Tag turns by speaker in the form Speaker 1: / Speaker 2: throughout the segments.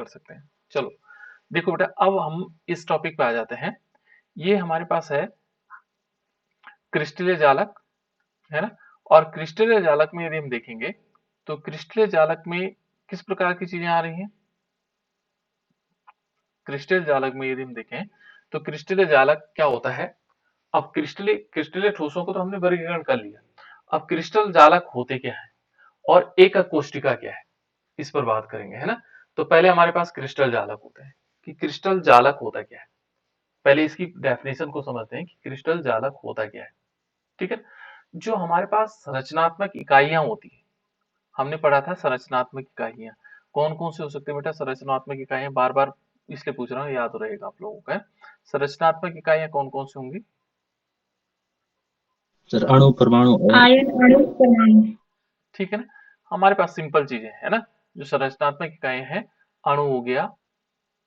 Speaker 1: कर सकते हैं। चलो देखो बेटा, अब हम इस टॉपिक पे आ जाते हैं। ये हमारे पास है क्रिस्टलीय जालक, है ना। और क्रिस्टलीय जालक में यदि हम देखेंगे तो क्रिस्टलीय जालक में किस प्रकार की चीजें आ रही हैं। क्रिस्टलीय जालक में यदि हम देखें तो क्रिस्टलीय जालक क्या होता है। अब क्रिस्टलीय क्रिस्टलीय ठोसों को तो हमने वर्गीकरण कर लिया। अब क्रिस्टल जालक होते क्या है और एक कोष्टिका क्या है, इस पर बात करेंगे, है ना। तो पहले हमारे पास क्रिस्टल जालक होते हैं कि क्रिस्टल जालक होता क्या है। पहले इसकी डेफिनेशन को समझते हैं कि क्रिस्टल जालक होता क्या है। ठीक है। जो हमारे पास संरचनात्मक इकाइयां होती है, हमने पढ़ा था संरचनात्मक इकाइयां कौन कौन सी हो सकती है बेटा। संरचनात्मक इकाइयां बार बार इसलिए पूछ रहा हूँ, याद रहेगा आप लोगों का। संरचनात्मक इकाइयां कौन कौन सी होंगी।
Speaker 2: सर अणु परमाणु और
Speaker 3: आयन अणु परमाणु।
Speaker 1: ठीक है ना। हमारे पास सिंपल चीजें है ना, जो संरचनात्मक इकाइयां हैं। अणु हो गया,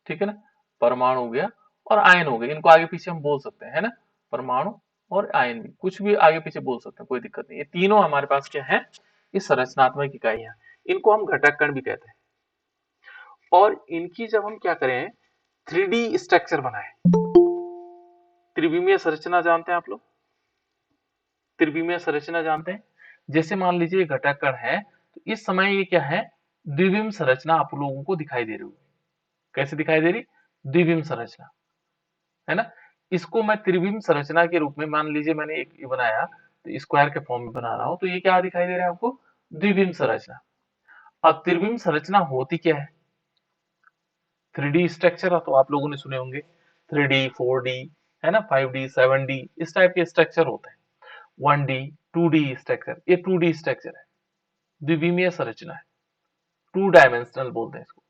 Speaker 1: ठीक है ना, परमाणु हो गया और आयन हो गया। इनको आगे पीछे हम बोल सकते हैं, है ना। परमाणु और आयन भी कुछ भी आगे पीछे बोल सकते हैं, कोई दिक्कत नहीं। ये तीनों हमारे पास क्या है, ये संरचनात्मक इकाइयां। इनको हम घटक कण भी कहते हैं। और इनकी जब हम क्या करें, 3D स्ट्रक्चर बनाए। त्रिविमीय संरचना जानते हैं आप लोग, त्रिविमीय संरचना जानते हैं। जैसे मान लीजिए घटक कण है, तो इस समय ये क्या है, द्विविम संरचना आप लोगों को दिखाई दे रही होगी। कैसे दिखाई दे रही, द्विविम संरचना, है ना। इसको मैं त्रिविम संरचना के रूप में, मान लीजिए मैंने एक ये बनाया तो स्क्वायर के फॉर्म में बना रहा हूं, तो ये क्या दिखाई दे रहा है आपको, द्विविम संरचना। अब त्रिविम संरचना होती क्या है, 3D स्ट्रक्चर तो आप लोगों ने सुने होंगे, 3D 4D, है ना, 5D 7D, इस टाइप के स्ट्रक्चर होते हैं। 1D 2D स्ट्रक्चर, ये 2D स्ट्रक्चर है, द्विविमीय संरचना है, 2 डायमेंशनल बोलते हैं इसको,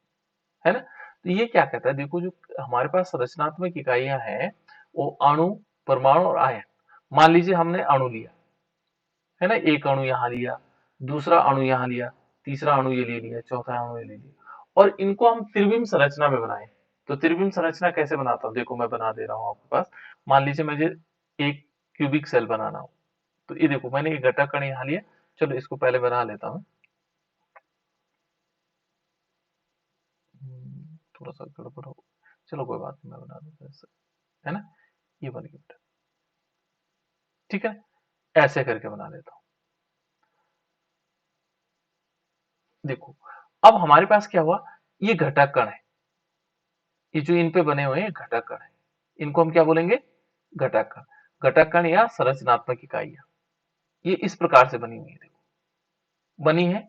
Speaker 1: है ना। तो ये क्या कहता है, देखो जो हमारे पास संरचनात्मक इकाइयां हैं वो अणु, परमाणु और आयन। मान लीजिए हमने अणु लिया, है ना, एक अणु यहाँ लिया, दूसरा अणु यहाँ लिया, तीसरा अणु ये ले लिया, चौथा अणु ये ले लिया, और इनको हम त्रिविम संरचना में बनाए। तो त्रिविम संरचना कैसे बनाता हूँ, देखो मैं बना दे रहा हूँ आपके पास। मान लीजिए मुझे एक क्यूबिक सेल बनाना हो, तो ये देखो मैंने एक घटक कण यहाँ लिया। चलो इसको पहले बना लेता हूँ। थोड़ा सा गड़बड़ हो, चलो कोई बात नहीं, मैं बना देता हूँ ऐसे, है ना। ये बन गया, ठीक है। ऐसे करके बना लेता हूँ। देखो अब हमारे पास क्या हुआ, ये घटक कण है, ये जो इन पे बने हुए हैं घटक कण है। इनको हम क्या बोलेंगे, घटक कण। घटक कण या संरचनात्मक इकाइयां ये इस प्रकार से बनी हुई है, देखो बनी है।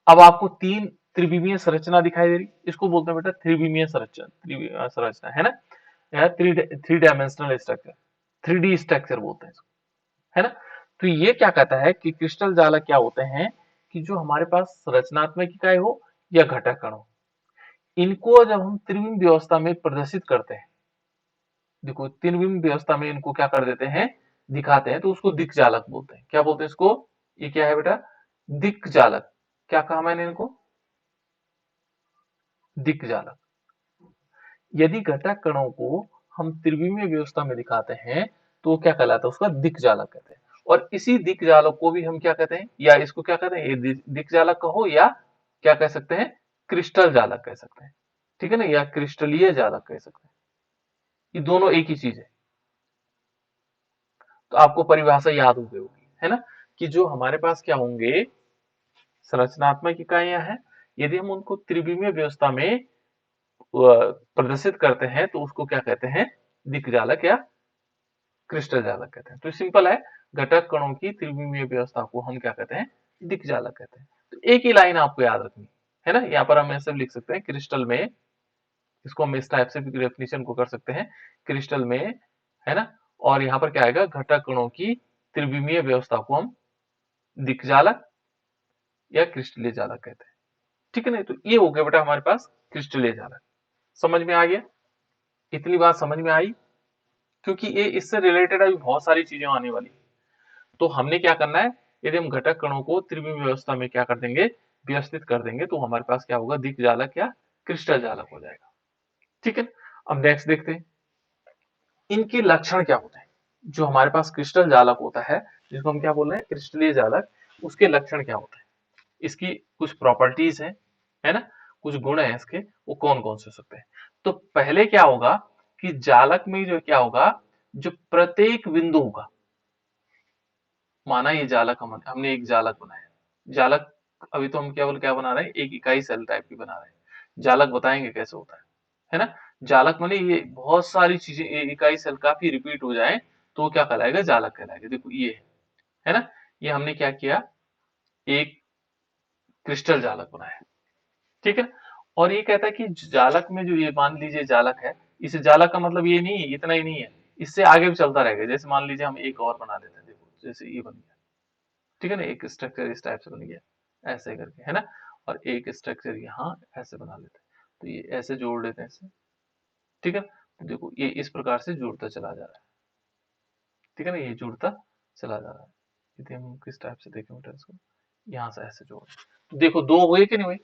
Speaker 1: अब आपको तीन त्रिविमीय संरचना दिखाई दे रही, इसको बोलते हैं बेटा त्रिविमीय संरचना, संरचना, है ना, या three dimensional structure, 3D structure बोलते हैं इसको, है ना। तो ये क्या कहता है कि क्रिस्टल जालक क्या होते हैं, कि जो हमारे पास संरचनात्मक इकाई हो या घटक कण हो, इनको जब हम त्रिविम व्यवस्था में प्रदर्शित करते हैं, देखो त्रिविम व्यवस्था में इनको क्या कर देते हैं, दिखाते हैं, तो उसको दिक् जालक बोलते हैं। क्या बोलते हैं इसको, ये क्या है बेटा, दिक् जालक। क्या कहा मैंने इनको, दिक् जालक। यदि घटक कणों को हम त्रिविमीय व्यवस्था में दिखाते हैं तो वो क्या कहलाता है, उसका दिक् जालक कहते हैं। और इसी दिक् जालक को भी हम क्या कहते हैं, या इसको क्या कहते हैं, ये दिक् जालक कहो या क्या कह सकते हैं, क्रिस्टल जालक कह सकते हैं, ठीक है ना, या क्रिस्टलीय जालक कह सकते हैं। ये दोनों एक ही चीज है। तो आपको परिभाषा याद हो गई होगी, है ना, कि जो हमारे पास क्या होंगे, संरचनात्मक इकाइयां हैं, यदि हम उनको त्रिविमीय व्यवस्था में प्रदर्शित करते हैं तो उसको क्या कहते हैं, दिक् जालक या क्रिस्टल जालक कहते हैं। तो सिंपल है, घटक कणों की त्रिविमीय व्यवस्था को हम क्या कहते हैं, दिक् जालक कहते हैं। तो एक ही लाइन आपको याद रखनी है ना। यहाँ पर हम ऐसे लिख सकते हैं, क्रिस्टल में, इसको हम इस टाइप से भी डेफिनेशन को कर सकते हैं, क्रिस्टल में, है ना। और यहाँ पर क्या आएगा, घटक कणों की त्रिविमीय व्यवस्था को हम दिक् जालक या क्रिस्टलीय जालक कहते हैं, ठीक है ना। तो ये हो गया बेटा हमारे पास क्रिस्टलीय जालक। समझ में आ गया, इतनी बात समझ में आई, क्योंकि ये इससे रिलेटेड अभी बहुत सारी चीजें आने वाली। तो हमने क्या करना है, यदि हम घटक कणों को त्रिविमीय व्यवस्था में क्या कर देंगे, व्यवस्थित कर देंगे, तो हमारे पास क्या होगा, दिक् जालक या क्रिस्टल जालक हो जाएगा, ठीक है। अब नेक्स्ट देखते हैं, इनके लक्षण क्या होते हैं। जो हमारे पास क्रिस्टल जालक होता है, जिसको हम क्या बोल रहे हैं, क्रिस्टलीय जालक, उसके लक्षण क्या होते हैं, इसकी कुछ प्रॉपर्टीज है ना, कुछ गुण है इसके, वो कौन कौन से हो सकते हैं। तो पहले क्या होगा कि जालक में जो क्या होगा, जो प्रत्येक बिंदु होगा, माना ये जालक हमने एक जालक बनाया, जालक अभी तो हम केवल क्या बना रहे हैं, एक इकाई सेल टाइप की बना रहे हैं। जालक बताएंगे कैसे होता है ना। जालक माने ये बहुत सारी चीजें, इकाई सेल काफी रिपीट हो जाए तो क्या कहलाएगा, जालक कहलाएगा। देखो ये है ना, ये हमने क्या किया, एक क्रिस्टल जालक बनाया, ठीक है। और ये कहता है कि जालक में जो ये मान लीजिए जालक है, इस जालक का मतलब ये नहीं है, इतना ही नहीं है, इससे आगे भी चलता रहेगा। जैसे मान लीजिए हम एक और बना देते हैं, देखो जैसे ये बन गया, ठीक है ना, एक स्ट्रक्चर इस टाइप से बन गया ऐसे करके, है ना। और एक स्ट्रक्चर यहाँ ऐसे बना लेते हैं, तो ये ऐसे जोड़ लेते हैं इसे, ठीक है। तो देखो ये इस प्रकार से जुड़ता चला जा रहा है, ठीक है ना, ये जुड़ता चला जा रहा है। यदि हम किस टाइप से देखें बेटा इसको, यहाँ से ऐसे जोड़, तो देखो दो हुए कि नहीं हुए,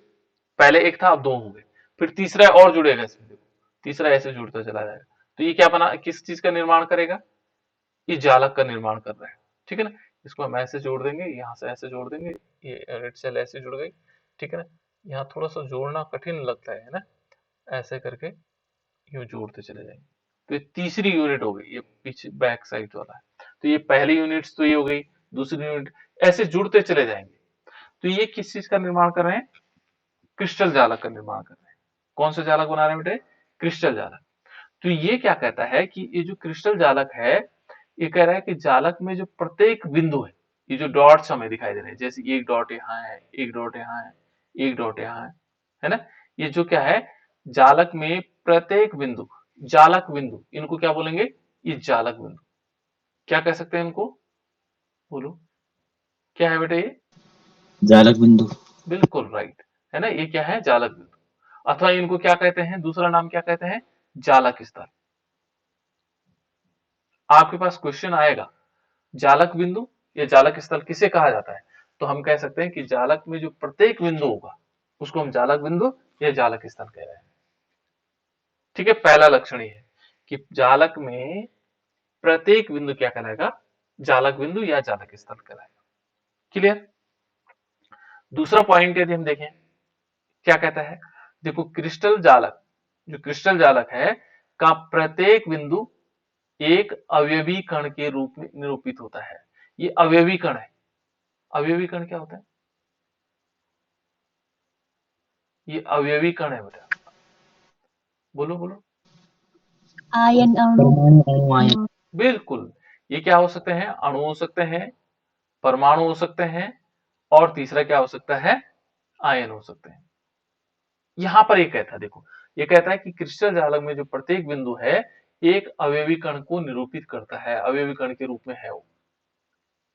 Speaker 1: पहले एक था अब दो हो गए, फिर तीसरा और जुड़ेगा इसमें, देखो तीसरा ऐसे जुड़ता चला जाएगा। तो ये क्या बना, किस चीज का निर्माण करेगा, ये जालक का निर्माण कर रहा है, ठीक है ना। इसको हम ऐसे जोड़ देंगे, यहाँ से ऐसे जोड़ देंगे, ये रेड सेल ऐसे जुड़ गई, ठीक है ना। यहाँ थोड़ा सा जोड़ना कठिन लगता है ना, ऐसे करके यूं जोड़ते चले जाएंगे। तो ये तीसरी यूनिट हो गई, ये पीछे बैक साइड वाला है। तो ये पहली यूनिट तो ये हो गई, दूसरी यूनिट, ऐसे जुड़ते चले जाएंगे। तो ये किस चीज का निर्माण कर रहे हैं, क्रिस्टल जालक का निर्माण कर रहे हैं। कौन सा जालक बना रहे हैं बेटे, क्रिस्टल जालक। तो ये क्या कहता है कि ये जो क्रिस्टल जालक है, ये कह रहा है कि जालक में जो प्रत्येक बिंदु है, ये जो डॉट्स हमें दिखाई दे रहे हैं, जैसे एक डॉट यहाँ है, एक डॉट यहाँ है, एक डॉट यहाँ है ना, ये जो क्या है, जालक में प्रत्येक बिंदु, जालक बिंदु, इनको क्या बोलेंगे, ये जालक बिंदु। क्या कह सकते हैं इनको, बोलो क्या है बेटा ये,
Speaker 2: जालक बिंदु।
Speaker 1: बिल्कुल राइट, है ना, ये क्या है, जालक बिंदु। अथवा इनको क्या कहते हैं, दूसरा नाम क्या कहते हैं, जालक स्थल। आपके पास क्वेश्चन आएगा, जालक बिंदु या जालक स्थल किसे कहा जाता है, तो हम कह सकते हैं कि जालक में जो प्रत्येक बिंदु होगा उसको हम जालक बिंदु या जालक स्थल कह रहे हैं, ठीक है। पहला लक्षण ये है कि जालक में प्रत्येक बिंदु क्या कहलाएगा, जालक बिंदु या जालक स्थल कहलाएगा। क्लियर। दूसरा पॉइंट यदि हम देखें, क्या कहता है, देखो क्रिस्टल जालक, जो क्रिस्टल जालक है का प्रत्येक बिंदु एक अवयवी कण के रूप में निरूपित होता है। ये अवयवी कण है, अवयवी कण क्या होता है, ये अवयवी कण है बेटा, बोलो बोलो,
Speaker 3: आयन अणु।
Speaker 2: परमाणु अणु आयन।
Speaker 1: बिल्कुल। ये क्या हो सकते हैं, अणु हो सकते हैं, परमाणु हो सकते हैं, और तीसरा क्या हो सकता है, आयन हो सकते हैं। यहां पर ये कहता है, देखो ये कहता है कि क्रिस्टल जालक में जो प्रत्येक बिंदु है एक अवयवी कण को निरूपित करता है, अवयवी कण के रूप में है वो,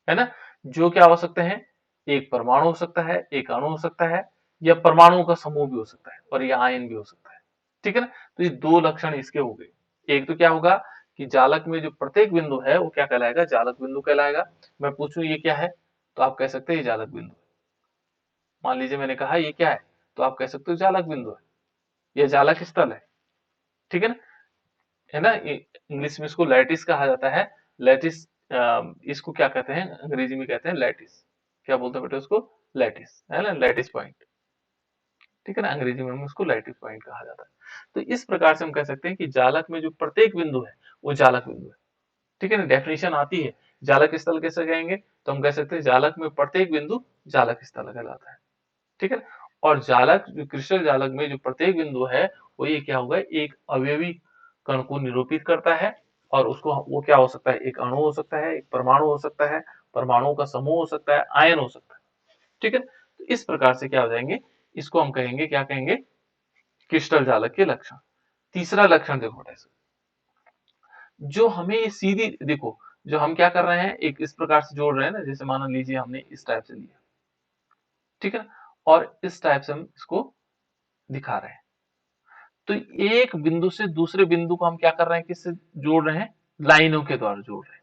Speaker 1: है ना। जो क्या हो सकते हैं, एक परमाणु हो सकता है, एक अणु हो सकता है, या परमाणुओं का समूह भी हो सकता है, और यह आयन भी हो सकता है, ठीक है ना। तो ये दो लक्षण इसके हो गए। एक तो क्या होगा कि जालक में जो प्रत्येक बिंदु है वो क्या कहलाएगा, जालक बिंदु कहलाएगा। मैं पूछूं ये क्या है, तो आप कह सकते हैं ये जालक बिंदु। मान लीजिए मैंने कहा ये क्या है, तो आप कह सकते हो जालक बिंदु है, यह जालक स्थल है, ठीक है ना। इंग्लिश में इसको लैटिस कहा जाता है। लैटिस, इसको क्या कहते हैं, अंग्रेजी में कहते हैं लैटिस। क्या बोलते हैं बेटा उसको, लैटिस, है ना, लैटिस पॉइंट, ठीक है ना, अंग्रेजी में हम उसको लैटिस पॉइंट कहा जाता है। तो इस प्रकार से हम कह सकते हैं कि जालक में जो प्रत्येक बिंदु है वो जालक बिंदु है, ठीक है ना। डेफिनेशन आती है, जालक स्थल कैसे कहेंगे, तो हम कह सकते हैं जालक में प्रत्येक बिंदु जालक स्थल कहलाता है, ठीक है। और जालक, जो क्रिस्टल जालक में जो प्रत्येक बिंदु है वो ये क्या होगा, एक अवयवी कण को निरूपित करता है। और उसको वो क्या हो सकता है, एक अणु हो सकता है, एक परमाणु हो सकता है, परमाणुओं का समूह हो सकता है, आयन हो सकता है, ठीक है। तो इस प्रकार से क्या हो जाएंगे, इसको हम कहेंगे, क्या कहेंगे, क्रिस्टल जालक के लक्षण। तीसरा लक्षण देखो, जो हमें ये सीधी, देखो जो हम क्या कर रहे हैं, एक इस प्रकार से जोड़ रहे हैं ना, जैसे मान लीजिए हमने इस टाइप से लिया, ठीक है, और इस टाइप से हम इसको दिखा रहे हैं। तो एक बिंदु से दूसरे बिंदु को हम क्या कर रहे हैं, किससे जोड़ रहे हैं, लाइनों के द्वारा जोड़ रहे हैं।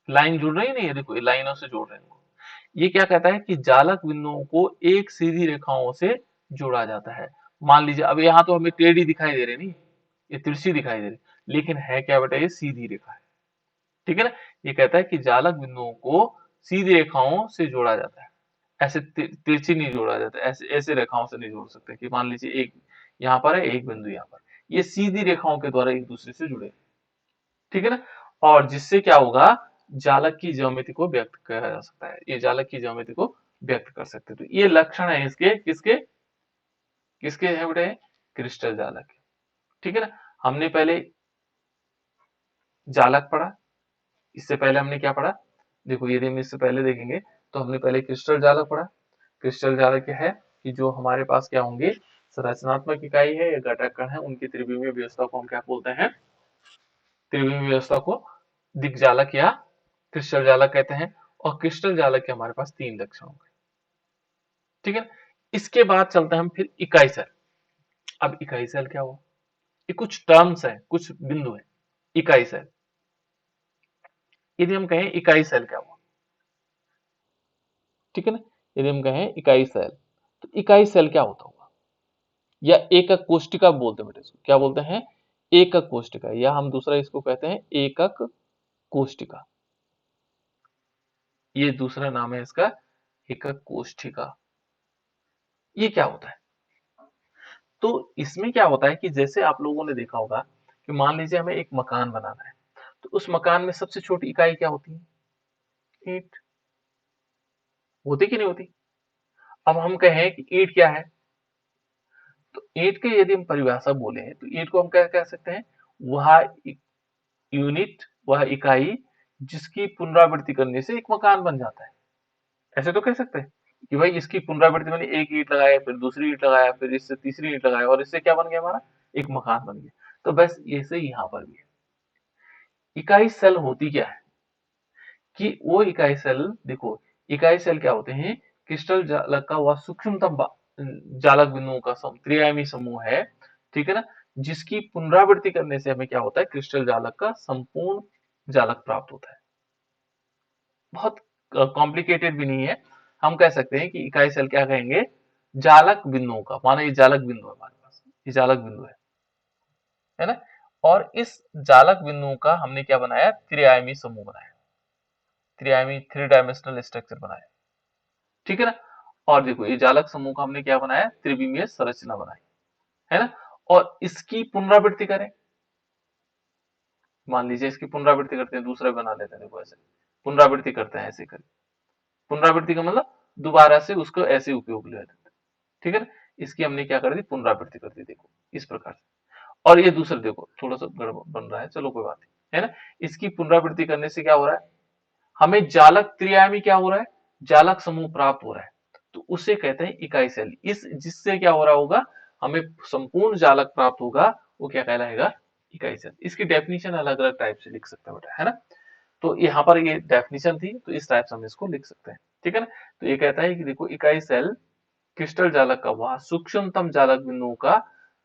Speaker 1: लाइन जुड़ रही है नहीं है, देखो ये लाइनों से जोड़ रहे हैं इनको। ये क्या कहता है कि जालक बिंदुओं को एक सीधी रेखाओं से जोड़ा जाता है। मान लीजिए अब यहाँ तो हमें टेढ़ी दिखाई दे रही नहीं, ये तिरछी दिखाई दे रही, लेकिन है क्या बेटा, ये सीधी रेखा है, ठीक है ना। ये कहता है कि जालक बिंदुओं को सीधी रेखाओं से जोड़ा जाता है। ऐसे तिरछी नहीं जोड़ा जाता, ऐसे ऐसे रेखाओं से नहीं जोड़ सकते कि मान लीजिए एक यहाँ पर है, एक बिंदु यहाँ पर, ये सीधी रेखाओं के द्वारा एक दूसरे से जुड़े, ठीक है ना। और जिससे क्या होगा, जालक की ज्यामिति को व्यक्त किया जा सकता है, ये जालक की ज्यामिति को व्यक्त कर सकते हैं। तो ये लक्षण है इसके, किसके किसके हैं बेटे, क्रिस्टल जालक के, ठीक है ना। हमने पहले जालक पढ़ा, इससे पहले हमने क्या पढ़ा, देखो यदि हम इससे पहले देखेंगे तो हमने पहले क्रिस्टल जालक पढ़ा। क्रिस्टल जालक क्या है कि जो हमारे पास क्या होंगे, संरचनात्मक इकाई है या घटक कण है, उनकी त्रिविमीय व्यवस्था को हम क्या बोलते हैं, त्रिविमीय व्यवस्था को दिक्जालक या क्रिस्टल जालक कहते हैं। और क्रिस्टल जालक के हमारे पास 3 लक्षण होंगे, ठीक है ना। इसके बाद चलते हैं हम फिर इकाई सेल। अब इकाई सेल क्या हुआ, ये कुछ टर्म्स है, कुछ बिंदु है। इकाई सेल, यदि हम कहें इकाई सेल क्या हुआ, ठीक है ना, यदि हम कहें इकाई सेल, तो इकाई सेल क्या होता होगा, या एकक कोशिका बोलते हैं बेटे, इसको क्या बोलते हैं, एकक कोशिका, या हम दूसरा इसको कहते हैं एकक कोशिका, ये दूसरा नाम है इसका, एकक कोशिका। ये क्या होता है, तो इसमें क्या होता है कि जैसे आप लोगों ने देखा होगा कि मान लीजिए हमें एक मकान बनाना है, तो उस मकान में सबसे छोटी इकाई क्या होती है, ईंट, होती कि नहीं होती। अब हम कहें कि ईंट क्या है, तो ईंट की यदि हम परिभाषा बोले तो ईंट को हम क्या कह सकते हैं, वह यूनिट, वह इकाई जिसकी पुनरावृत्ति करने से एक मकान बन जाता है। ऐसे तो कह सकते हैं कि भाई इसकी पुनरावृत्ति मैंने एक ईंट लगाया, फिर दूसरी ईंट लगाया, फिर इससे तीसरी ईंट लगाया, और इससे क्या बन गया हमारा, एक मकान बन गया। तो बस ऐसे यहाँ पर भी है। इकाई सेल होती क्या है कि वो इकाई सेल, देखो इकाई सेल क्या होते हैं, क्रिस्टल जालक का वह सूक्ष्मतम जालक बिंदुओं का त्रिआयामी समूह है, ठीक है ना, जिसकी पुनरावृत्ति करने से हमें क्या होता है, क्रिस्टल जालक का संपूर्ण जालक प्राप्त होता है। बहुत कॉम्प्लिकेटेड भी नहीं है, हम कह सकते हैं कि इकाई सेल क्या कहेंगे, जालक बिंदुओं का, माना ये जालक बिंदु है हमारे पास, ये जालक बिंदु है ना, और इस जालक बिंदुओं का हमने क्या बनाया, त्रिआयामी समूह बनाया, त्रिआयामी 3 डायमेंशनल स्ट्रक्चर बनाया, ठीक है ना। और देखो ये जालक समूह का हमने क्या बनाया, त्रिविमीय संरचना बनाई, है ना। और इसकी पुनरावृत्ति करें, मान लीजिए इसकी पुनरावृत्ति करते हैं, दूसरा बना लेते हैं, देखो ऐसे पुनरावृत्ति करते हैं, ऐसे करें, पुनरावृत्ति का मतलब दोबारा से उसको ऐसे उपयोग ले लेते हैं, ठीक है ना। इसकी हमने क्या कर दी, पुनरावृत्ति कर दी, देखो इस प्रकार से। और ये दूसरा देखो थोड़ा सा गड़बड़ बन रहा है, चलो कोई बात नहीं, है ना। इसकी पुनरावृत्ति करने से क्या हो रहा है, हमें जालक त्रिआयामी क्या हो रहा है, जालक समूह प्राप्त हो रहा है, तो उसे कहते हैं इकाई सेल। इस जिससे क्या हो रहा होगा, हमें संपूर्ण जालक प्राप्त होगा, वो क्या कहलाएगा, इकाई सेल। इसकी डेफिनेशन अलग अलग टाइप से लिख सकते हैं बेटा, है ना। तो यहाँ पर ये डेफिनेशन थी, तो इस टाइप से हम इसको लिख सकते हैं, ठीक है ना। तो ये कहता है कि देखो इकाई सेल क्रिस्टल जालक का वह सूक्ष्मतम जालक बिंदुओं का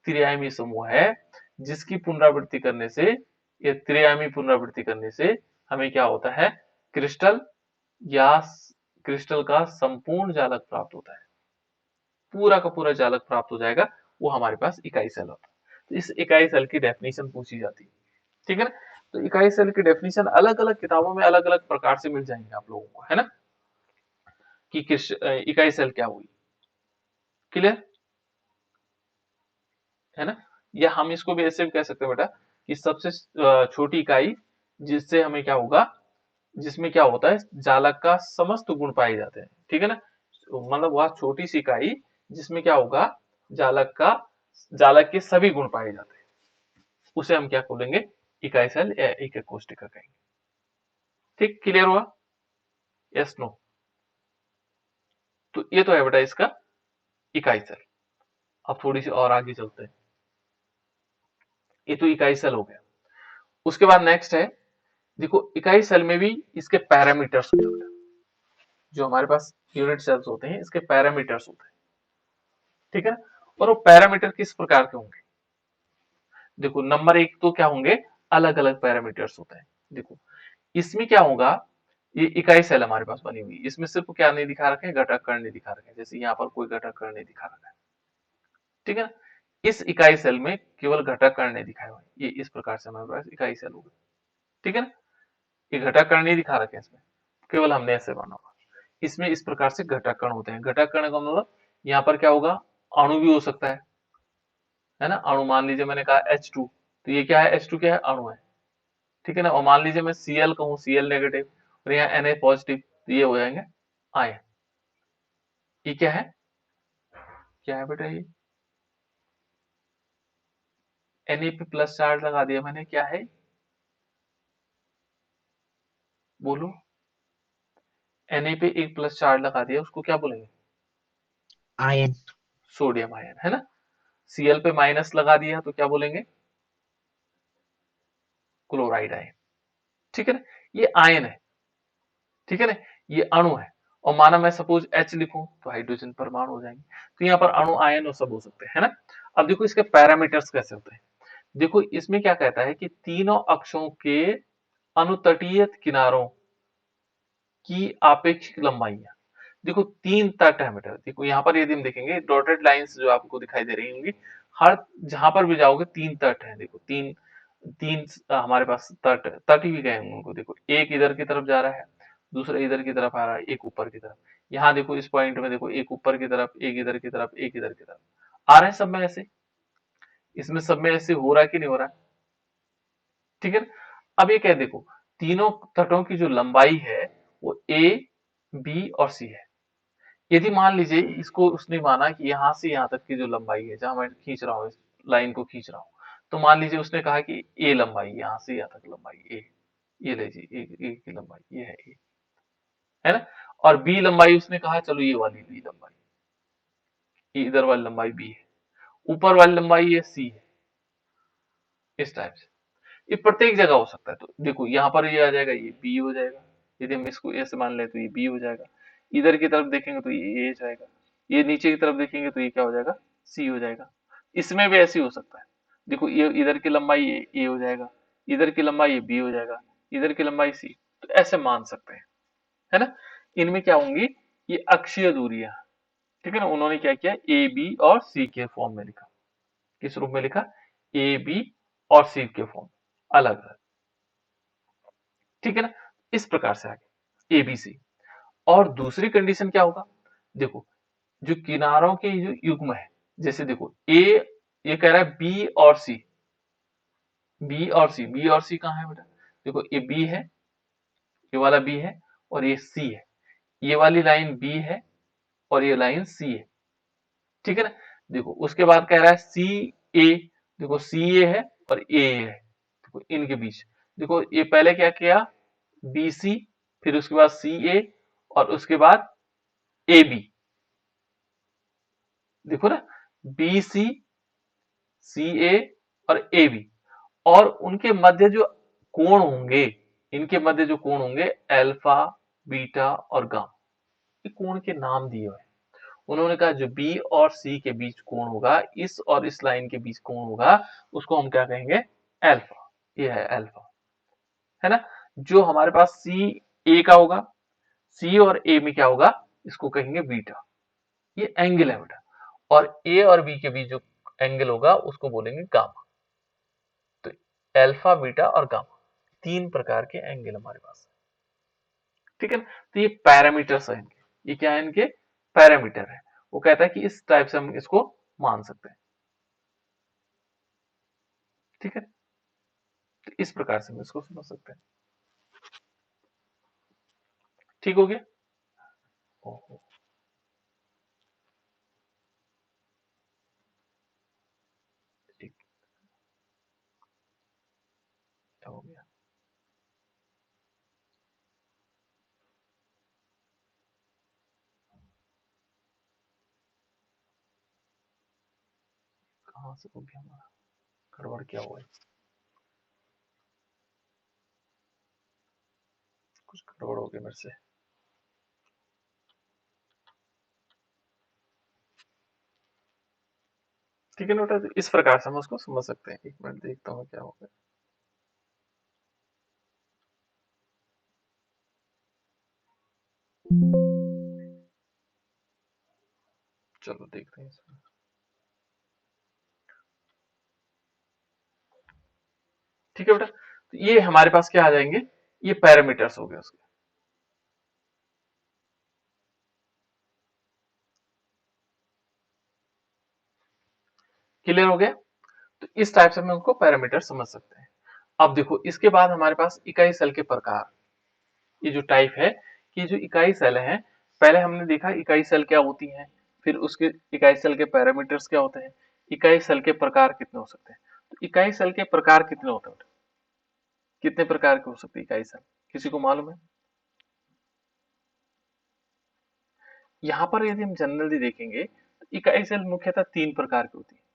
Speaker 1: त्रिआयामी समूह है, जिसकी पुनरावृत्ति करने से, या त्रिआयामी पुनरावृत्ति करने से हमें क्या होता है, क्रिस्टल या क्रिस्टल का संपूर्ण जालक प्राप्त होता है, पूरा का पूरा जालक प्राप्त हो जाएगा, वो हमारे पास इकाई सेल होता है। तो इस इकाई सेल की डेफिनेशन पूछी जाती है, ठीक है ना। तो इकाई सेल की डेफिनेशन अलग अलग किताबों में अलग अलग प्रकार से मिल जाएंगे आप लोगों को, है ना, कि किस इकाई सेल क्या हुई, क्लियर है ना। या हम इसको भी ऐसे भी कह सकते हैं बेटा कि सबसे छोटी इकाई जिससे हमें क्या होगा, जिसमें क्या होता है, जालक का समस्त गुण पाए जाते हैं, ठीक है ना। मतलब वह छोटी सी इकाई जिसमें क्या होगा, जालक का, जालक के सभी गुण पाए जाते हैं, उसे हम क्या बोलेंगे, इकाई सेल या एकक कोशिका कहेंगे। ठीक, क्लियर हुआ, यस नो। तो ये तो है बेटा इसका इकाई सेल। अब थोड़ी सी और आगे चलते हैं, ये तो इकाई सेल हो गया। उसके बाद नेक्स्ट है, देखो इकाई सेल में भी इसके पैरामीटर्स होते हैं, जो हमारे पास यूनिट सेल्स होते हैं इसके पैरामीटर्स होते हैं, ठीक है ना। और वो पैरामीटर किस प्रकार के होंगे, देखो नंबर एक तो क्या होंगे, अलग अलग पैरामीटर्स होते हैं। देखो इसमें क्या होगा, ये इकाई सेल हमारे पास बनी हुई, इसमें सिर्फ क्या नहीं दिखा रखे हैं, घटक कण नहीं दिखा रखे हैं, जैसे यहाँ पर कोई घटक कण नहीं दिखा रखा है, ठीक है ना। इस इकाई सेल में केवल घटक कण नहीं दिखाए हुए, ये इस प्रकार से हमारे पास इकाई सेल होगा, ठीक है ना। ये घटक कण नहीं दिखा रखे हैं इसमें, केवल हमने ऐसे बना हुआ। इसमें इस प्रकार से घटक कण होते हैं। घटक कण का मतलब यहाँ पर क्या होगा, अणु भी हो सकता है ना। अणु मान लीजिए मैंने कहा H2, तो ये क्या है, H2 क्या है, अणु है, ठीक है ना। और मान लीजिए मैं Cl कहूँ, Cl नेगेटिव, और यहाँ Na पॉजिटिव, तो ये हो जाएंगे आयन। ये क्या है बेटा, ये Na पे प्लस चार्ज लगा दिया मैंने, क्या है, बोलो। Na पे एक प्लस चार्ज लगा दिया, उसको क्या बोलेंगे,
Speaker 2: आयन।
Speaker 1: सोडियम आयन, है ना। Cl पे माइनस लगा दिया तो क्या बोलेंगे, क्लोराइड आयन, ठीक है ना। ये आयन है, ठीक है ना, ये अणु है। और माना मैं सपोज H लिखूं तो हाइड्रोजन परमाणु हो जाएंगे। तो यहाँ पर अणु आयन और सब हो सकते हैं, है ना। अब देखो इसके पैरामीटर्स कैसे होते हैं। देखो इसमें क्या कहता है कि तीनों अक्षों के अनुतटीय किनारों की आपेक्षिक लंबाइयां, देखो तीन तट है बेटा। देखो यहाँ पर यदि हम देखेंगे डॉटेड लाइंस जो आपको दिखाई दे रही होंगी, हर जहां पर भी जाओगे तीन तट है। देखो तीन तीन हमारे पास तट ही गए होंगे उनको। देखो एक इधर की तरफ जा रहा है, दूसरा इधर की तरफ आ रहा है, एक ऊपर की तरफ। यहाँ देखो इस पॉइंट में देखो, एक ऊपर की तरफ, एक इधर की तरफ, एक इधर की तरफ आ रहे हैं सब में ऐसे। इसमें सब में ऐसे हो रहा है कि नहीं हो रहा है, ठीक है ना। अब ये क्या है, देखो तीनों तटों की जो लंबाई है वो ए, बी और सी है। यदि मान लीजिए इसको उसने माना कि यहाँ से यहाँ तक की जो लंबाई है, जहां मैं खींच रहा हूँ, इस लाइन को खींच रहा हूँ, तो मान लीजिए उसने कहा कि ए लंबाई, यहाँ से यहाँ तक लंबाई ए, ये लीजिए ए की लंबाई ये है ए, है ना। और बी लंबाई उसने कहा चलो ये वाली बी लंबाई, ये इधर वाली लंबाई बी है, ऊपर वाली लंबाई ये सी है। इस टाइप से ये प्रत्येक जगह हो सकता है। तो देखो यहाँ पर ये आ जाएगा, ये बी हो जाएगा। यदि हम इसको ऐसे मान ले तो ये बी हो जाएगा। इधर की तरफ देखेंगे तो ये जाएगा। ये नीचे की तरफ देखेंगे तो ये क्या हो जाएगा, सी हो जाएगा। इसमें भी ऐसे ही हो सकता है। देखो ये इधर की लंबाई ये ए हो जाएगा, इधर की लंबाई ये बी हो जाएगा, इधर की लंबाई सी। तो ऐसे मान सकते हैं, है ना। इनमें क्या होंगी, ये अक्षीय दूरियां, ठीक है ना। उन्होंने क्या किया, ए बी और सी के फॉर्म में लिखा। किस रूप में लिखा, ए बी और सी के फॉर्म, अलग अलग, ठीक है ना। इस प्रकार से आगे एबीसी। और दूसरी कंडीशन क्या होगा, देखो जो किनारों के जो युग्म है, जैसे देखो ए, ये कह रहा है बी और सी, बी और सी, बी और सी कहाँ है बेटा, देखो ये बी है, ये वाला बी है, और ये सी है। ये वाली लाइन बी है और ये लाइन सी है, ठीक है ना। देखो उसके बाद कह रहा है सी ए, देखो सी ए है और ए है, देखो इनके बीच, देखो ये पहले क्या किया, बी सी, फिर उसके बाद सी ए, और उसके बाद ए बी, देखो ना, बी सी, सी ए और ए बी। और उनके मध्य जो कोण होंगे, इनके मध्य जो कोण होंगे, अल्फा, बीटा और गामा, ये कोण के नाम दिए हुए हैं। उन्होंने कहा जो बी और सी के बीच कोण होगा, इस और इस लाइन के बीच कोण होगा, उसको हम क्या कहेंगे, अल्फा। ये है अल्फा, है ना। जो हमारे पास सी ए का होगा, सी और ए में क्या होगा, इसको कहेंगे बीटा। ये एंगल है बेटा। और ए और बी के बीच जो एंगल होगा उसको बोलेंगे गामा। तो अल्फा, बीटा और गामा, तीन प्रकार के एंगल हमारे पास है, ठीक है ना। तो ये पैरामीटर्स है इनके, ये क्या है, इनके पैरामीटर है। वो कहता है कि इस टाइप से हम इसको मान सकते हैं, ठीक है। तो इस प्रकार से हम इसको समझ सकते हैं, ठीक हो गया। ओहो, ठीक, क्या हो गया, कहाँ से हो गया हमारा, गड़बड़ क्या हुआ है, कुछ गड़बड़ हो गया मेरे से। ठीक है ना बेटा, तो इस प्रकार से हम उसको समझ सकते हैं। एक मिनट देखता हूँ क्या हो गया। चलो देखते हैं इसमें। ठीक है बेटा, तो ये हमारे पास क्या आ जाएंगे, ये पैरामीटर्स हो गए उसके। क्लियर हो गया? तो इस टाइप से हम उसको पैरामीटर समझ सकते हैं। अब देखो इसके बाद हमारे पास इकाई सेल के प्रकार, ये जो टाइप है कि जो इकाई सेल है, पहले हमने देखा इकाई सेल क्या होती है, फिर उसके इकाई सेल के पैरामीटर्स क्या होते हैं, इकाई सेल के प्रकार कितने हो सकते हैं। तो इकाई सेल के प्रकार कितने होते हैं, कितने प्रकार के हो सकते हैं इकाई सेल, किसी को मालूम है? यहाँ पर यदि हम जनरली देखेंगे तो इकाई सेल मुख्यतः 3 प्रकार की होती है।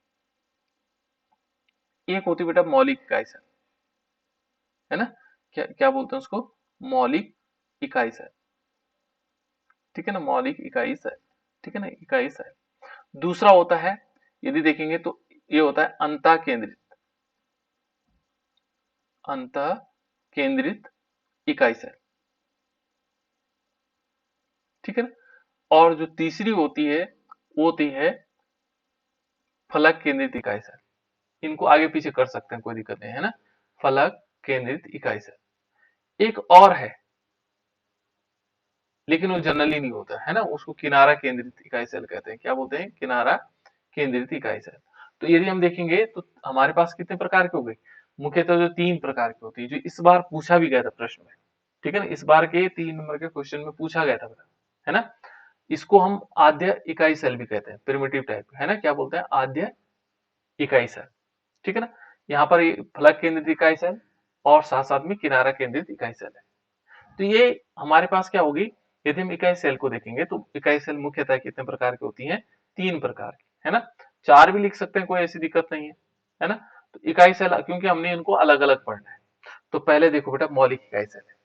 Speaker 1: एक होती है बेटा मौलिक इकाई सेल, है ना, क्या क्या बोलते हैं उसको, मौलिक इकाई सेल, ठीक है ना, मौलिक इकाई सेल, ठीक है ना, इकाई सेल। दूसरा होता है, यदि देखेंगे तो ये होता है अंतः केंद्रित, अंतः केंद्रित इकाई सेल, ठीक है ना। और जो तीसरी होती है वो होती है फलक केंद्रित इकाई सेल। इनको आगे पीछे कर सकते हैं, कोई दिक्कत नहीं है ना, फलक केंद्रित इकाई सेल। एक और है लेकिन वो जनरली नहीं होता है ना, उसको किनारा केंद्रित इकाई सेल कहते हैं। क्या बोलते हैं, किनारा केंद्रित इकाई सेल। तो यदि हम देखेंगे तो हमारे पास कितने प्रकार के हो गए, मुख्यतः जो 3 प्रकार की होती है, जो इस बार पूछा भी गया था प्रश्न में, ठीक है ना, इस बार के 3 नंबर के क्वेश्चन में पूछा गया था, है ना। इसको हम आद्य इकाई सेल भी कहते हैं, प्रिमिटिव टाइप, है ना, क्या बोलते हैं, आद्य इकाई सेल, ठीक है ना। यहाँ पर ये फलक केंद्रित इकाई सेल और साथ साथ में किनारा केंद्रित इकाई सेल है। तो ये हमारे पास क्या होगी, यदि हम इकाई सेल को देखेंगे तो इकाई सेल मुख्यतः कितने प्रकार की होती हैं, 3 प्रकार की, है ना। 4 भी लिख सकते हैं, कोई ऐसी दिक्कत नहीं है ना। तो इकाई सेल क्योंकि हमने इनको अलग अलग पढ़ना है, तो पहले देखो बेटा मौलिक इकाई सेल है,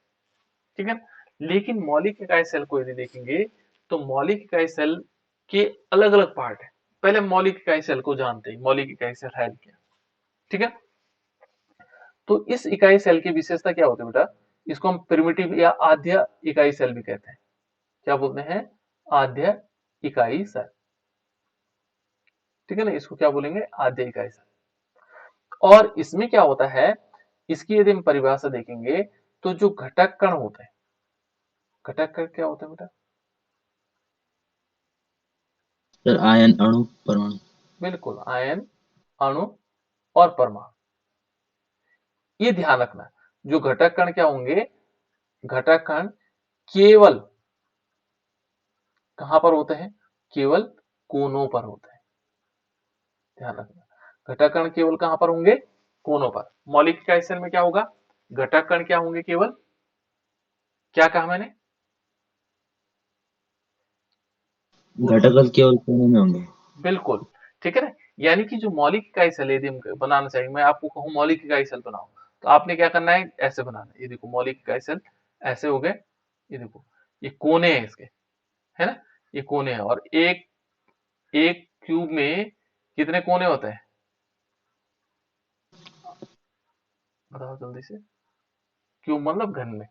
Speaker 1: ठीक है ना। लेकिन मौलिक इकाई सेल को यदि देखेंगे तो मौलिक इकाई सेल के अलग अलग पार्ट है। पहले मौलिक इकाई सेल को जानते हैं, मौलिक इकाई सेल है क्या, ठीक है। तो इस इकाई सेल की विशेषता क्या होती है बेटा, इसको हम प्रिमिटिव या आद्य इकाई सेल भी कहते हैं। क्या बोलते हैं, आद्य इकाई सेल, ठीक है ना, इसको क्या बोलेंगे, आद्य इकाई सेल। और इसमें क्या होता है, इसकी यदि हम परिभाषा देखेंगे तो जो घटक कण होते हैं, घटक कण क्या होते हैं बेटा,
Speaker 2: सर आयन, अणु, परमाणु।
Speaker 1: बिल्कुल, आयन, अणु और परमाणु। ये ध्यान रखना, जो घटक कण क्या होंगे, घटक कण केवल कहां पर होते हैं, केवल कोनों पर होते हैं, ध्यान रखना। घटक कण केवल कहां पर होंगे, कोनों पर। मौलिक इकाई सेल में क्या होगा, घटक कण क्या होंगे, केवल, क्या कहा मैंने,
Speaker 2: घटक केवल कोने में होंगे।
Speaker 1: बिल्कुल, ठीक है ना। यानी कि जो मौलिक इकाई सेल यदि हम बनाना चाहिए, मैं आपको कहूं मौलिक इकाई सेल बनाओ, तो आपने क्या करना है, ऐसे बनाना है। ये देखो मौलिक इकाई सेल ऐसे हो गए, ये देखो ये कोने हैं इसके, है ना, ये कोने हैं। और एक एक क्यूब में कितने कोने होते हैं, बताओ जल्दी से। क्यूब मतलब घन में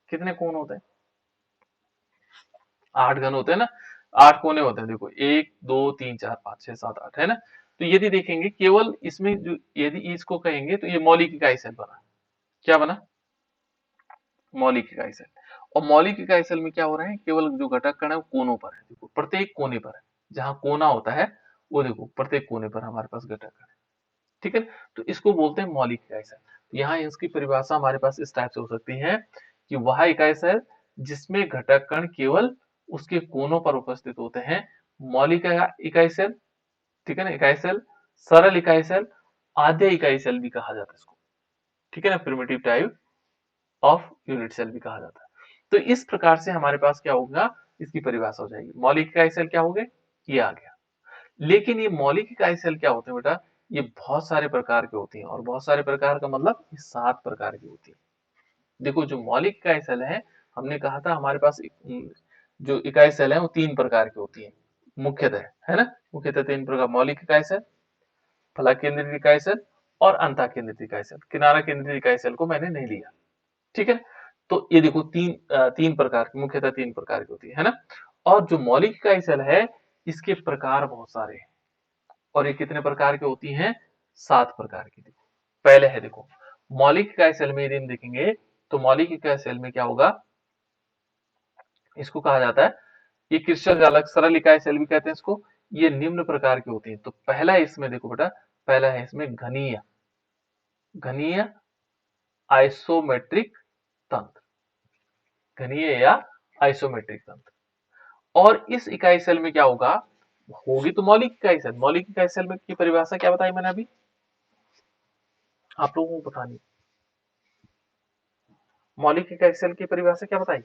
Speaker 1: कितने कोण होते हैं, 8 घन होते हैं ना, 8 कोने होते हैं। देखो 1 2 3 4 5 6 7 8, है ना। तो यदि देखेंगे केवल इसमें जो, यदि इसको कहेंगे तो ये मौलिक इकाई सेल बना, क्या बना, मौलिक इकाई सेल। और मौलिक इकाई सेल में क्या हो रहा है, केवल जो घटक कण है वो कोनों पर है, देखो प्रत्येक कोने पर है, जहां कोना होता है वो देखो प्रत्येक कोने पर हमारे पास घटक कण है, ठीक है। तो इसको बोलते हैं मौलिक इकाई सेल। यहाँ इसकी परिभाषा हमारे पास इस टाइप से हो सकती है कि वह इकाई सेल जिसमें घटक कण केवल उसके कोनों पर उपस्थित होते हैं, मौलिक इकाई सेल, ठीक है ना, इकाई सेल, सरल इकाई सेल, आद्य इकाई सेल भी कहा जाता है इसको, ठीक है ना, primitive type of unit cell भी कहा जाता है। तो इस प्रकार से हमारे पास क्या होगा, इसकी परिभाषा हो जाएगी। मौलिक इकाई सेल क्या हो गए, ये आ गया। लेकिन ये मौलिक इकाई सेल क्या होते हैं बेटा, ये बहुत सारे प्रकार के होती हैं, और बहुत सारे प्रकार का मतलब ये 7 प्रकार की होती है। देखो जो मौलिक इकाई सेल है, हमने कहा था हमारे पास जो इकाई सेल है वो 3 प्रकार की होती है मुख्यतः, है ना, मुख्यतः 3 प्रकार, मौलिक इकाई सेल, फलक केंद्रित इकाई सेल और अंतः केंद्रित इकाई सेल। किनारा केंद्रित इकाई सेल को मैंने नहीं लिया, ठीक है। तो ये देखो तीन प्रकार की, मुख्यतः 3 प्रकार की होती है ना। और जो मौलिक इकाई सेल है इसके प्रकार बहुत सारे हैं, और ये कितने प्रकार की होती हैं, 7 प्रकार की। देखो पहले है, देखो मौलिक इकाई सेल में यदि हम देखेंगे तो मौलिक इकाई सेल में क्या होगा, इसको कहा जाता है, ये क्रिस्टल जालक, सरल इकाई सेल भी कहते हैं इसको। ये निम्न प्रकार की होती है। तो पहला इसमें देखो बेटा पहला है इसमें घनीय घनीय आइसोमेट्रिक तंत्र, घनीय या आइसोमेट्रिक तंत्र। और इस इकाई सेल में क्या होगा, होगी तो मौलिक इकाई सेल। मौलिक इकाई सेल में की परिभाषा क्या बताई मैंने अभी, आप लोगों को बतानी। मौलिक इकाई सेल की परिभाषा क्या बताई?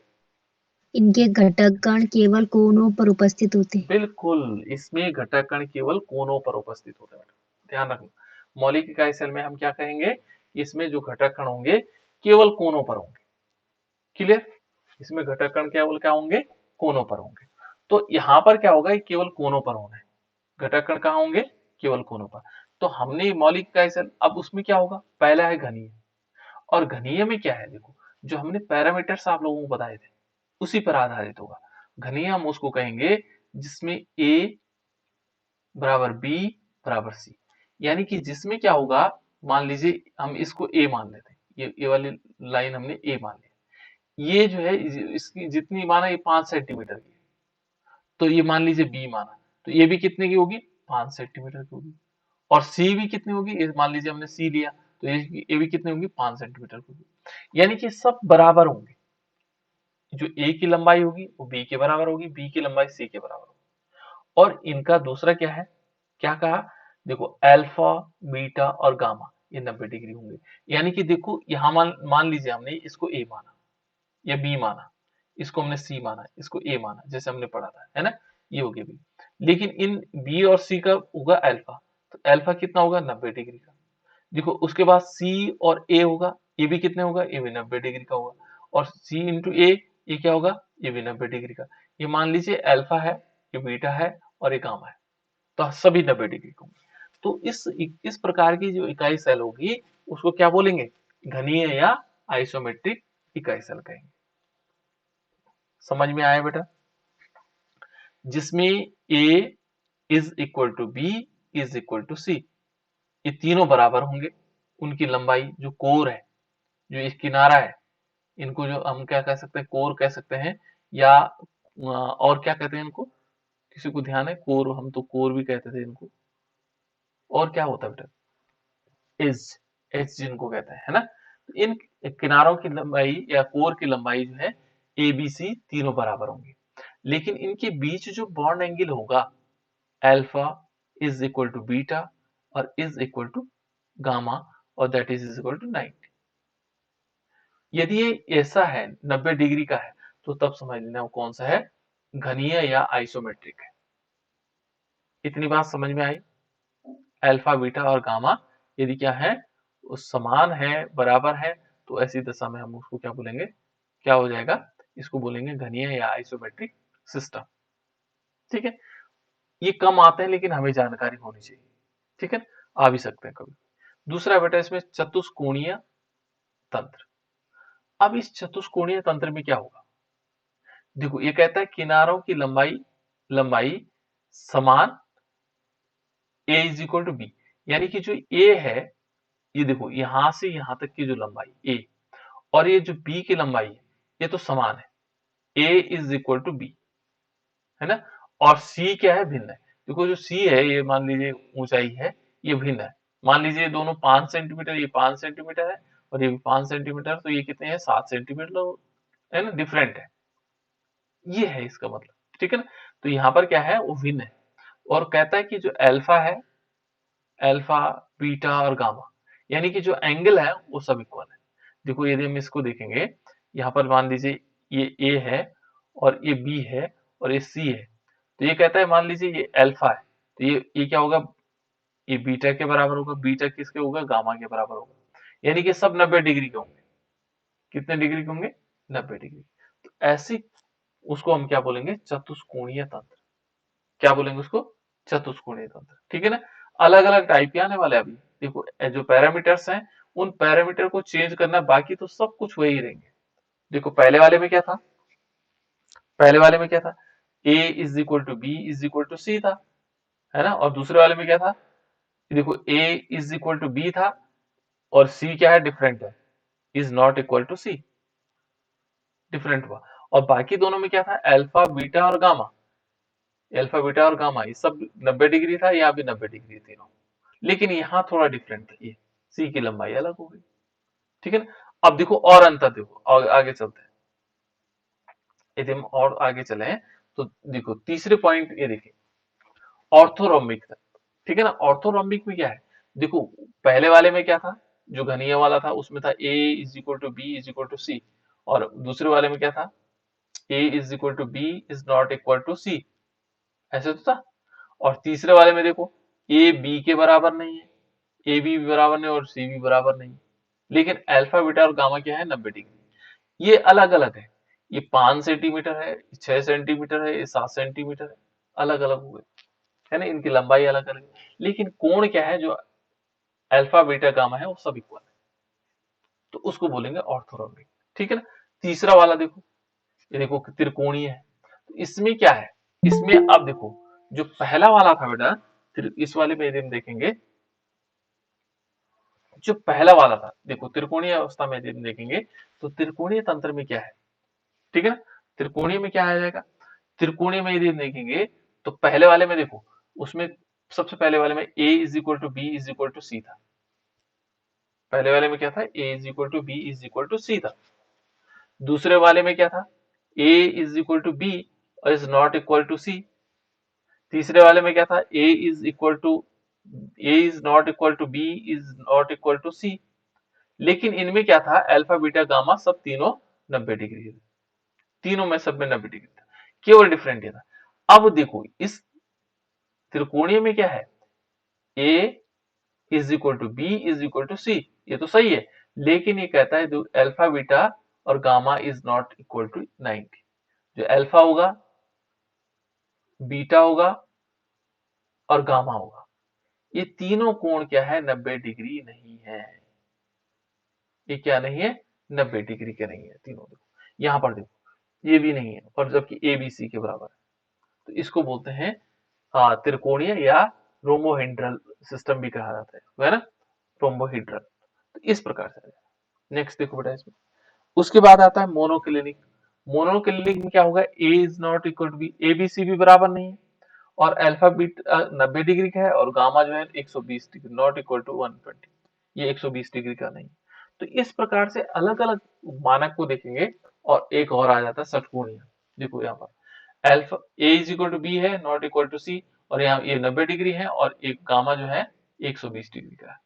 Speaker 3: इनके घटक कण केवल कोनों पर उपस्थित होते हैं।
Speaker 1: बिल्कुल, इसमें घटक कण केवल कोनों पर उपस्थित होते हैं। ध्यान रखना, मौलिक इकाई सेल में हम क्या कहेंगे, इसमें जो घटक कण होंगे केवल कोनों पर होंगे। क्लियर, इसमें घटक कण केवल क्या होंगे, कोनों पर होंगे। तो यहाँ पर क्या होगा, ये केवल कोनों पर होना है। घटक कण कहाँ होंगे, केवल कोनों पर। तो हमने मौलिक इकाई सेल, अब उसमें क्या होगा, पहला है घनीय। और घनीय में क्या है, देखो जो हमने पैरामीटर्स आप लोगों को बताए थे उसी पर आधारित होगा। घनीय हम उसको कहेंगे जिसमें a बराबर b बराबर c, यानी कि जिसमें क्या होगा, मान लीजिए हम इसको a मान लेते हैं, ये वाली लाइन हमने a मान ली। ये जो है इसकी जितनी माना, ये 5 सेंटीमीटर की, तो ये मान लीजिए b माना, तो ये भी कितने की होगी, 5 सेंटीमीटर की होगी। और c भी कितनी होगी, ये मान लीजिए हमने c लिया, तो ये भी कितनी होगी, 5 सेंटीमीटर की होगी। यानी कि सब बराबर होंगे, जो a की लंबाई होगी वो b के बराबर होगी, b की लंबाई c के बराबर होगी। और इनका दूसरा क्या है, क्या कहा, देखो अल्फा बीटा और गामा ये 90 डिग्री होंगे। यानी कि देखो यहाँ मान लीजिए हमने इसको a माना या b माना, इसको हमने c माना, इसको a माना, जैसे हमने पढ़ा था, है ना, ये हो गया b। लेकिन इन b और c का होगा अल्फा, तो अल्फा कितना होगा, 90 डिग्री का। देखो उसके बाद c और a होगा, ये भी कितने होगा, ये भी 90 डिग्री का होगा। और c इंटू a, ये क्या होगा, ये भी 90 डिग्री का। ये मान लीजिए अल्फा है, ये बीटा है और ये गामा है, तो सभी 90 डिग्री का होंगे। तो इस प्रकार की जो इकाई सेल होगी उसको क्या बोलेंगे, घनीय या आइसोमेट्रिक इकाई सेल कहेंगे। समझ में आया बेटा, जिसमें a is equal to b is equal to c, ये तीनों बराबर होंगे। उनकी लंबाई, जो कोर है, जो इस किनारा है, इनको जो हम क्या कह सकते हैं, कोर कह सकते हैं, या और क्या कहते हैं इनको, किसी को ध्यान है, कोर, हम तो कोर भी कहते थे इनको। और क्या होता है बेटा, एज, एज जिनको कहते हैं, है ना। तो इन किनारों की लंबाई या कोर की लंबाई जो है ए बी सी तीनों बराबर होंगी। लेकिन इनके बीच जो बॉन्ड एंगल होगा, alpha is equal to beta और इज इक्वल टू गामा, और दैट इज इक्वल टू 90। यदि ये ऐसा है, 90 डिग्री का है, तो तब समझ लेना वो कौन सा है, घनीय या आइसोमेट्रिक है। इतनी बात समझ में आई। अल्फा बीटा और गामा यदि क्या है, वो समान है, बराबर है, तो ऐसी दशा में हम उसको क्या बोलेंगे, क्या हो जाएगा, इसको बोलेंगे घनीय या आइसोमेट्रिक सिस्टम। ठीक है, ये कम आते हैं लेकिन हमें जानकारी होनी चाहिए। ठीक है, आ भी सकते हैं कभी। दूसरा बेटा इसमें चतुष्कोणीय तंत्र। अब इस चतुष्कोणीय तंत्र में क्या होगा, देखो ये कहता है किनारों की लंबाई लंबाई समान, a is equal to b, यानी कि जो a है, ये देखो यहां से यहां तक की जो लंबाई a और ये जो b की लंबाई है, ये तो समान है, a is equal to b, है ना। और c क्या है, भिन्न है। देखो जो c है, ये मान लीजिए ऊंचाई है, ये भिन्न है। मान लीजिए दोनों 5 सेंटीमीटर, ये 5 सेंटीमीटर है और ये भी 5 सेंटीमीटर, तो ये कितने हैं, 7 सेंटीमीटर, है ना, डिफरेंट है। ये है इसका मतलब, ठीक है ना। तो यहाँ पर क्या है, वो भिन्न है। और कहता है कि जो अल्फा है, अल्फा बीटा और गामा, यानी कि जो एंगल है वो सब इक्वल है। देखो यदि हम इसको देखेंगे, यहाँ पर मान लीजिए ये ए है और ये बी है और ये सी है, तो ये कहता है मान लीजिए ये अल्फा है, तो ये क्या होगा, ये बीटा के बराबर होगा, बीटा किसके होगा, गामा के बराबर होगा। यानी कि सब 90 डिग्री के होंगे। कितने डिग्री के होंगे, 90 डिग्री। तो ऐसी उसको हम क्या बोलेंगे, चतुष्कोणीय तंत्र। क्या बोलेंगे उसको, चतुष्कोणीय तंत्र। ठीक है ना। अलग अलग टाइप के आने वाले, अभी देखो जो पैरामीटर्स हैं उन पैरामीटर को चेंज करना, बाकी तो सब कुछ वही रहेंगे। देखो पहले वाले में क्या था, पहले वाले में क्या था, a is equal to B is equal to C था, है ना। और दूसरे वाले में क्या था, देखो a is equal to b था और c क्या है, डिफरेंट है, is not equal to c, different हुआ। और बाकी दोनों में क्या था, अल्फा बीटा और गामा, अल्फा बीटा और गामा ये सब 90 डिग्री था, यहाँ भी 90 डिग्री तीनों। लेकिन यहाँ थोड़ा डिफरेंट है, ये सी की लंबाई अलग हो गई, ठीक है ना। अब देखो और अंतर देखो, और आगे चलते हैं, यदि हम और आगे चले तो देखो तीसरे पॉइंट ये देखिए, ऑर्थोरोम्बिक था, ठीक है ना। ऑर्थोरोम्बिक में क्या है, देखो पहले वाले में क्या था, जो घनीय वाला था उसमें था a is equal to B is equal to सी, और दूसरे वाले में क्या था, a is equal to B is not equal to C, ऐसे तो था। और तीसरे वाले में देखो a b के बराबर नहीं है, a b भी बराबर नहीं और c भी बराबर नहीं, लेकिन अल्फा बीटा और गामा क्या है 90 डिग्री, ये अलग अलग है, ये 5 सेंटीमीटर है, 6 सेंटीमीटर है, ये 7 सेंटीमीटर है, अलग अलग हो गए, है ना, इनकी लंबाई अलग अलग है, लेकिन कोण क्या है, जो अल्फा बीटा गामा है वो सब इक्वल है, तो उसको बोलेंगे ऑर्थोरोम्बिक, ठीक है ना। तीसरा वाला देखो, ये देखो त्रिकोणीय है, तो इसमें क्या है, इसमें अब देखो जो पहला वाला था बेटा, फिर इस वाले में यदि हम देखेंगे, जो पहला वाला था देखो त्रिकोणीय अवस्था में यदि हम देखेंगे तो त्रिकोणीय तंत्र में क्या है, ठीक है ना, त्रिकोणीय में क्या आ जाएगा, त्रिकोणीय में यदि हम देखेंगे तो पहले वाले में देखो, उसमें सबसे पहले वाले में a is equal to B is equal to C था, पहले वाले में क्या था, a is equal to B is equal to C था। दूसरे वाले में क्या था, a is equal to B is not equal to C. तीसरे वाले में क्या था, a is not equal to B is not equal to C. लेकिन इनमें क्या था, अल्फा बीटा गामा सब तीनों 90 डिग्री, तीनों में सब में 90 डिग्री था, केवल डिफरेंट ये था। अब देखो इस त्रिकोणीय में क्या है, a is equal to B is equal to C, ये तो सही है, लेकिन ये कहता है जो अल्फा बीटा और gamma is not equal to 90, जो अल्फा होगा, बीटा होगा और गामा होगा, ये तीनों कोण क्या है, 90 डिग्री नहीं है, ये क्या नहीं है, 90 डिग्री के नहीं है तीनों। देखो यहाँ पर देखो ये भी नहीं है, और जबकि ए बी सी के बराबर है, तो इसको बोलते हैं त्रिकोणीय या रोमोहेड्रल सिस्टम भी कहा जाता है ना, रोमोहेड्रल। तो इस प्रकार से नेक्स्ट देखो बेटा इसमें, उसके बाद आता है मोनोक्लिनिक। मोनोक्लिनिक में क्या होगा, A is not equal to B, A B C भी बराबर नहीं है, और अल्फा बीट 90 डिग्री का है, और गामा जो है 120 डिग्री, नॉट इक्वल टू 120, ये 120 डिग्री का नहीं। तो इस प्रकार से अलग अलग मानक को देखेंगे, और एक और आ जाता है षटकोणीय। देखो यहाँ पर alpha a is equal to b है, नॉट इक्वल टू सी, और यहाँ ये 90 डिग्री है, और एक गामा जो है 120 डिग्री का है,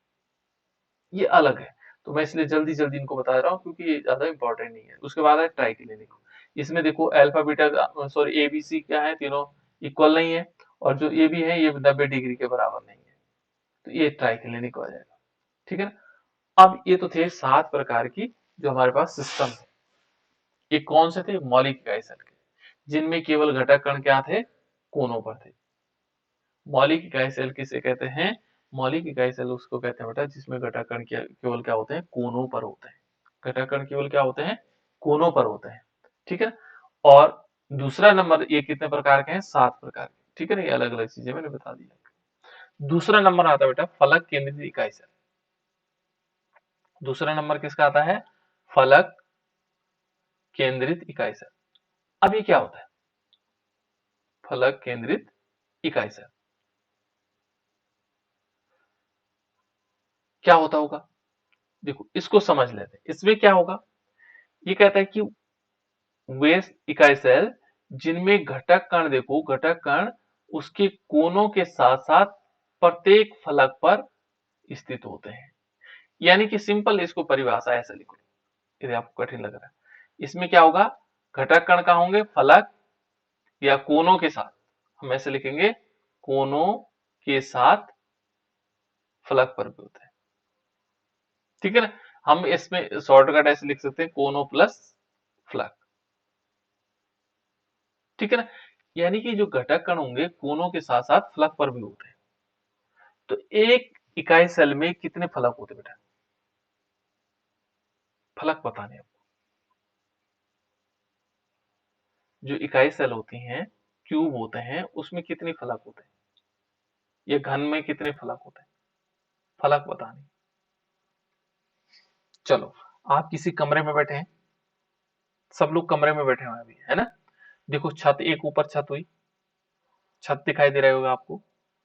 Speaker 1: ये अलग है। तो मैं इसलिए जल्दी जल्दी इनको बता रहा हूँ क्योंकि ये ज्यादा इंपॉर्टेंट नहीं है। उसके बाद है ट्राइक्लिनिक, इसमें देखो alpha beta sorry a B c क्या है, तीनों इक्वल नहीं है, और जो ए बी है ये 90 डिग्री के बराबर नहीं है, तो ये ट्राइक्लिनिक हो जाएगा, ठीक है ना। अब ये तो थे 7 प्रकार की जो हमारे पास सिस्टम है, ये कौन से थे, मौलिक इकाई सेल के, जिनमें केवल घटक कण क्या थे, कोनों पर थे। मौलिक इकाई सेल किसे कहते हैं, मौलिक इकाई सेल उसको कहते हैं बेटा जिसमें घटक कण केवल क्या होते हैं, कोनों पर होते हैं, घटक कण केवल क्या होते हैं, कोनों पर होते हैं, ठीक है। और दूसरा नंबर, ये कितने प्रकार के हैं, 7 प्रकार के, ठीक है ना, ये अलग अलग चीजें मैंने बता दी। दूसरा नंबर आता है बेटा फलक केंद्रित इकाई सेल, दूसरा नंबर किसका आता है, फलक केंद्रित इकाई सेल। अब ये क्या होता है, फलक केंद्रित इकाई सेल क्या होता होगा, देखो इसको समझ लेते हैं। इसमें क्या होगा, ये कहता है कि वे इकाई सेल जिनमें घटक कण, देखो घटक कण उसके कोनों के साथ साथ प्रत्येक फलक पर स्थित होते हैं। यानी कि सिंपल इसको परिभाषा ऐसे लिखो, यदि आपको कठिन लग रहा है, इसमें क्या होगा, घटक कण कहाँ होंगे, फलक या कोनों के साथ, हम ऐसे लिखेंगे कोनों के साथ फलक पर भी होते हैं, ठीक है ना। हम इसमें शॉर्टकट ऐसे लिख सकते हैं, कोनों प्लस फलक, ठीक है ना। यानी कि जो घटक कण होंगे कोनों के साथ साथ फलक पर भी होते हैं। तो एक इकाई सेल में कितने फलक होते बेटा, फलक बताने आपको, जो इकाई सेल होती हैं, क्यूब होते हैं, उसमें कितने फलक होते हैं, ये घन में कितने फलक होते हैं, फलक बताने। चलो आप किसी कमरे में बैठे हैं, सब लोग कमरे में बैठे हुए अभी, है ना। देखो छत, एक ऊपर छत हुई, छत दिखाई दे रहा होगा आपको,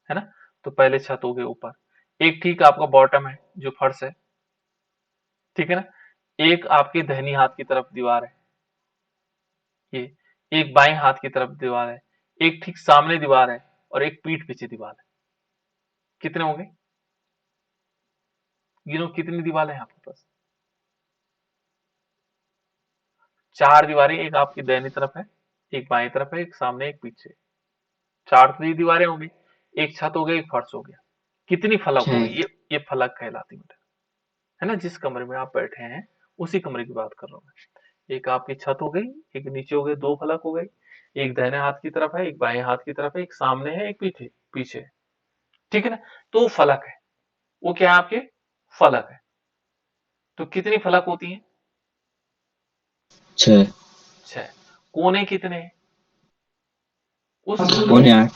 Speaker 1: है ना। तो पहले छत हो गए ऊपर, एक ठीक आपका बॉटम है जो फर्श है, ठीक है ना, एक आपके दाहिनी हाथ की तरफ दीवार है, ये एक बाएं हाथ की तरफ दीवार है, एक ठीक सामने दीवार है और एक पीठ पीछे दीवार है। कितने हो गए? गिनो कितनी दीवार है आपके पास? 4 दीवारें, एक आपकी दाहिनी तरफ है, एक बाएं तरफ है, एक सामने, एक पीछे। 4 तो ये दीवारें होंगी, एक छत हो गया, एक फर्श हो गया। कितनी फलक हो गई?
Speaker 2: 6।
Speaker 1: ये फलक कहलाती बेटा, है ना। जिस कमरे में आप बैठे हैं उसी कमरे की बात कर रहा हूँ मैं। एक आपकी छत हो गई, एक नीचे हो गई, 2 फलक हो गई, एक दाहिने हाथ की तरफ है, एक बाएं हाथ की तरफ है, एक सामने है, एक पीछे पीछे है। ठीक है ना, तो वो फलक है, वो क्या है आपके? फलक है। तो कितनी फलक होती है?
Speaker 2: 6।
Speaker 1: 6। कोने कितने हैं? उस
Speaker 2: पौने 8।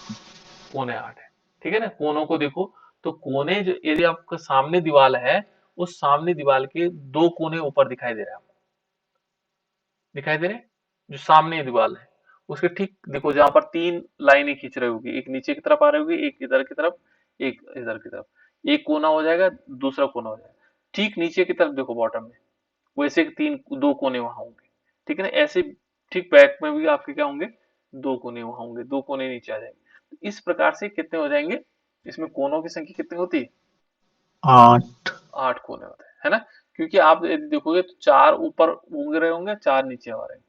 Speaker 1: कोने 8 है, ठीक है ना। कोनों को देखो, तो कोने जो, यदि आपका सामने दीवार है, उस सामने दीवार के 2 कोने ऊपर दिखाई दे रहे हैं आपको, दिखाई दे रहे हैं? जो सामने दीवार है उसके ठीक देखो, जहां पर 3 लाइनें खींच रही होगी, एक नीचे की तरफ आ रही होगी, एक इधर की तरफ, एक इधर की तरफ, एक कोना हो जाएगा, दूसरा कोना हो जाएगा। ठीक नीचे की तरफ देखो बॉटम में, वैसे 2 कोने वहां होंगे, ठीक है ना। ऐसे ठीक बैक में भी आपके क्या होंगे? 2 कोने वहां होंगे, 2 कोने नीचे आ जाएंगे। तो इस प्रकार से कितने हो जाएंगे? इसमें कोनों की संख्या कितनी होती है?
Speaker 2: 8।
Speaker 1: 8 कोने होते हैं, है ना। क्योंकि आप यदि देखोगे तो 4 ऊपर घूम रहे होंगे, 4 नीचे आ रहे हैं,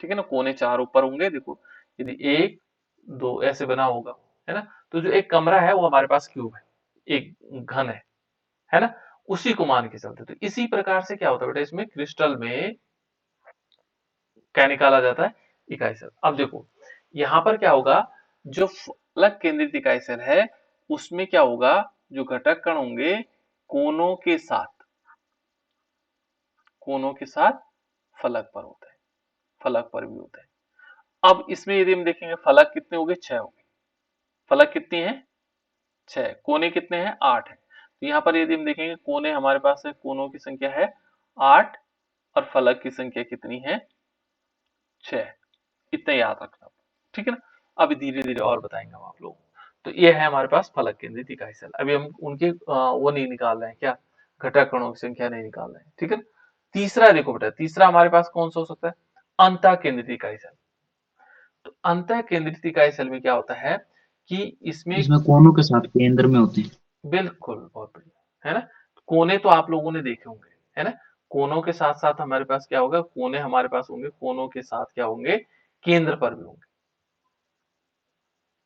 Speaker 1: ठीक है ना। कोने 4 ऊपर होंगे, देखो यदि 1 2 ऐसे बना होगा, है ना। तो जो एक कमरा है वो हमारे पास क्यूब है, एक घन है ना। उसी को मान के चलते। तो इसी प्रकार से क्या होता है बेटा, इसमें क्रिस्टल में क्या निकाला जाता है? इकाई सैल। अब देखो यहां पर क्या होगा, जो फलक केंद्रित इकाई सैल है उसमें क्या होगा, जो घटक कण होंगे कोनों के साथ, कोनों के साथ फलक पर होते हैं, फलक पर भी होते हैं। अब इसमें यदि हम देखेंगे फलक कितने हो गए? 6 हो गए। फलक कितनी है? 6। कोने कितने हैं? 8 है। तो यहाँ पर यदि हम देखेंगे कोने हमारे पास है, कोनों की संख्या है 8 और फलक की संख्या कितनी है? 6। इतना याद रखना, ठीक है ना। अभी धीरे धीरे और बताएंगे हम आप लोग। तो ये है हमारे पास फलक केंद्रित इकाई सैल। अभी हम उनके वो नहीं निकाल रहे हैं, क्या? घटक कणों की संख्या नहीं निकाल रहे हैं, ठीक है। तीसरा देखो बेटा, तीसरा हमारे पास कौन सा हो सकता है? अंतः केंद्रित इकाई सैल। तो अंतः केंद्रित इकाई सैल में क्या होता है कि इसमें
Speaker 2: इसमें कोनों के साथ केंद्र में होते हैं।
Speaker 1: बिल्कुल, बहुत बढ़िया, है ना। कोने तो आप लोगों ने देखे होंगे, है ना। कोनों के साथ साथ हमारे पास क्या होगा? कोने हमारे पास होंगे, कोनों के साथ क्या होंगे? केंद्र पर भी होंगे।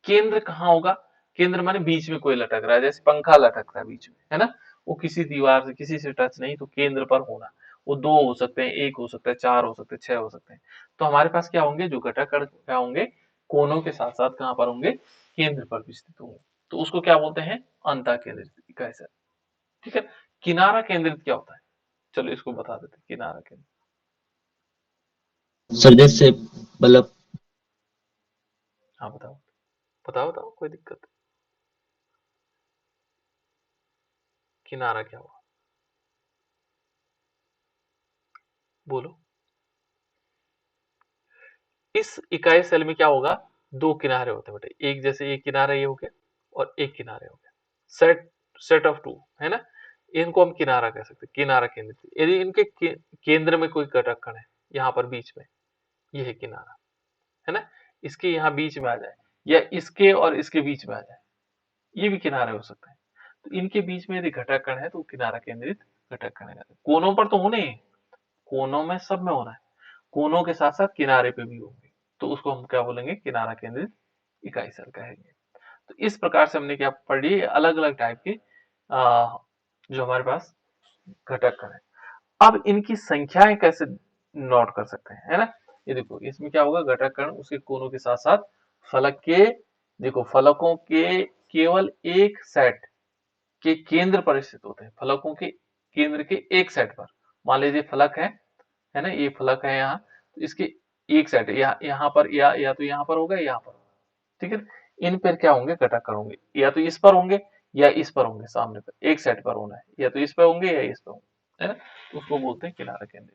Speaker 1: केंद्र कहाँ होगा? केंद्र माने बीच में कोई लटक रहा है, जैसे पंखा लटक रहा है बीच में, है ना। वो किसी दीवार से, किसी से टच नहीं, तो केंद्र पर होना। वो 2 हो सकते हैं, 1 हो सकता है, 4 हो सकते हैं, 6 हो सकते हैं। तो हमारे पास क्या होंगे? जो घटक कण क्या होंगे? कोनों के साथ साथ कहाँ पर होंगे? केंद्र पर भी स्थित होंगे। तो उसको क्या बोलते हैं? अंतः केंद्रित इकाई सैल, ठीक है। किनारा केंद्रित क्या होता है? चलो इसको बता देते हैं। किनारा केंद्रित,
Speaker 2: सर जैसे बल्ब।
Speaker 1: हाँ बताओ, बताओ बताओ, कोई दिक्कत? किनारा क्या हुआ? बोलो। इस इकाई सेल में क्या होगा? 2 किनारे होते हैं बेटे, एक जैसे एक किनारा ये हो गया और एक किनारे हो गया, सेट सेट ऑफ 2, है ना। इनको हम किनारा कह सकते हैं, किनारा केंद्रित। यदि इनके केंद्र में कोई घटक कण है, यहाँ पर बीच में, ये है किनारा, है ना। इसके यहाँ बीच में आ जाए या इसके और इसके बीच में आ जाए, ये भी किनारे हो सकते हैं। तो इनके बीच में यदि घटक कण है तो किनारा केंद्रित घटक कण है। कोनों पर तो होने ही, कोनों में सब में होना है, कोनों के साथ साथ किनारे पे भी होंगे, तो उसको हम क्या बोलेंगे? किनारा केंद्रित इकाई सैल कहेंगे। तो इस प्रकार से हमने क्या पढ़ ली? अलग अलग टाइप के जो हमारे पास घटक कण है। अब इनकी संख्याएं कैसे नोट कर सकते हैं, है ना। ये देखो इसमें क्या होगा, घटक कण उसके कोनों के साथ साथ फलक के, देखो फलकों के केवल एक सेट के केंद्र पर स्थित होते हैं, फलकों के केंद्र के एक सेट पर। मान लीजिए फलक है ना, ये फलक है यहाँ, तो इसके एक सेट यहाँ पर, या तो यहाँ पर होगा या यहाँ पर होगा, ठीक है। इन पर क्या होंगे? घटक कण होंगे, या तो इस पर होंगे या इस पर होंगे, सामने पर एक सेट पर होना है, या तो इस पर होंगे या इस पर होंगे, है ना। तो उसको बोलते हैं किनारा केंद्र।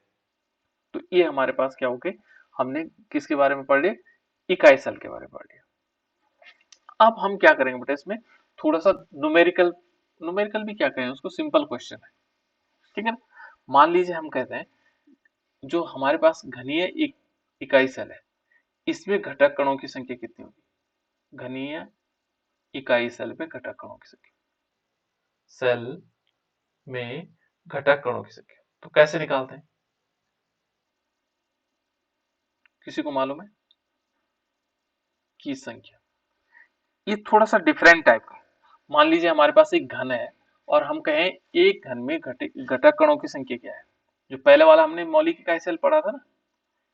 Speaker 1: तो ये हमारे पास क्या हो गए? हमने किसके बारे में पढ़ लिया? इकाई सैल के बारे में पढ़ लिया। अब हम क्या करेंगे बेटा, इसमें थोड़ा सा न्यूमेरिकल न्यूमेरिकल भी क्या कहें उसको, सिंपल क्वेश्चन है, ठीक है ना। मान लीजिए हम कहते हैं जो हमारे पास घनीय इकाई सेल है, इसमें घटक कणों की संख्या कितनी होगी। घनीय इकाई सेल में घटक कणों की संख्या, सेल में घटक कणों की संख्या, तो कैसे निकालते हैं, किसी को मालूम है की संख्या। ये थोड़ा सा डिफरेंट टाइप का, मान लीजिए हमारे पास एक घन है और हम कहें एक घन में घटक कणों की संख्या क्या है। जो पहले वाला हमने मौलिक इकाई सेल पढ़ा था ना,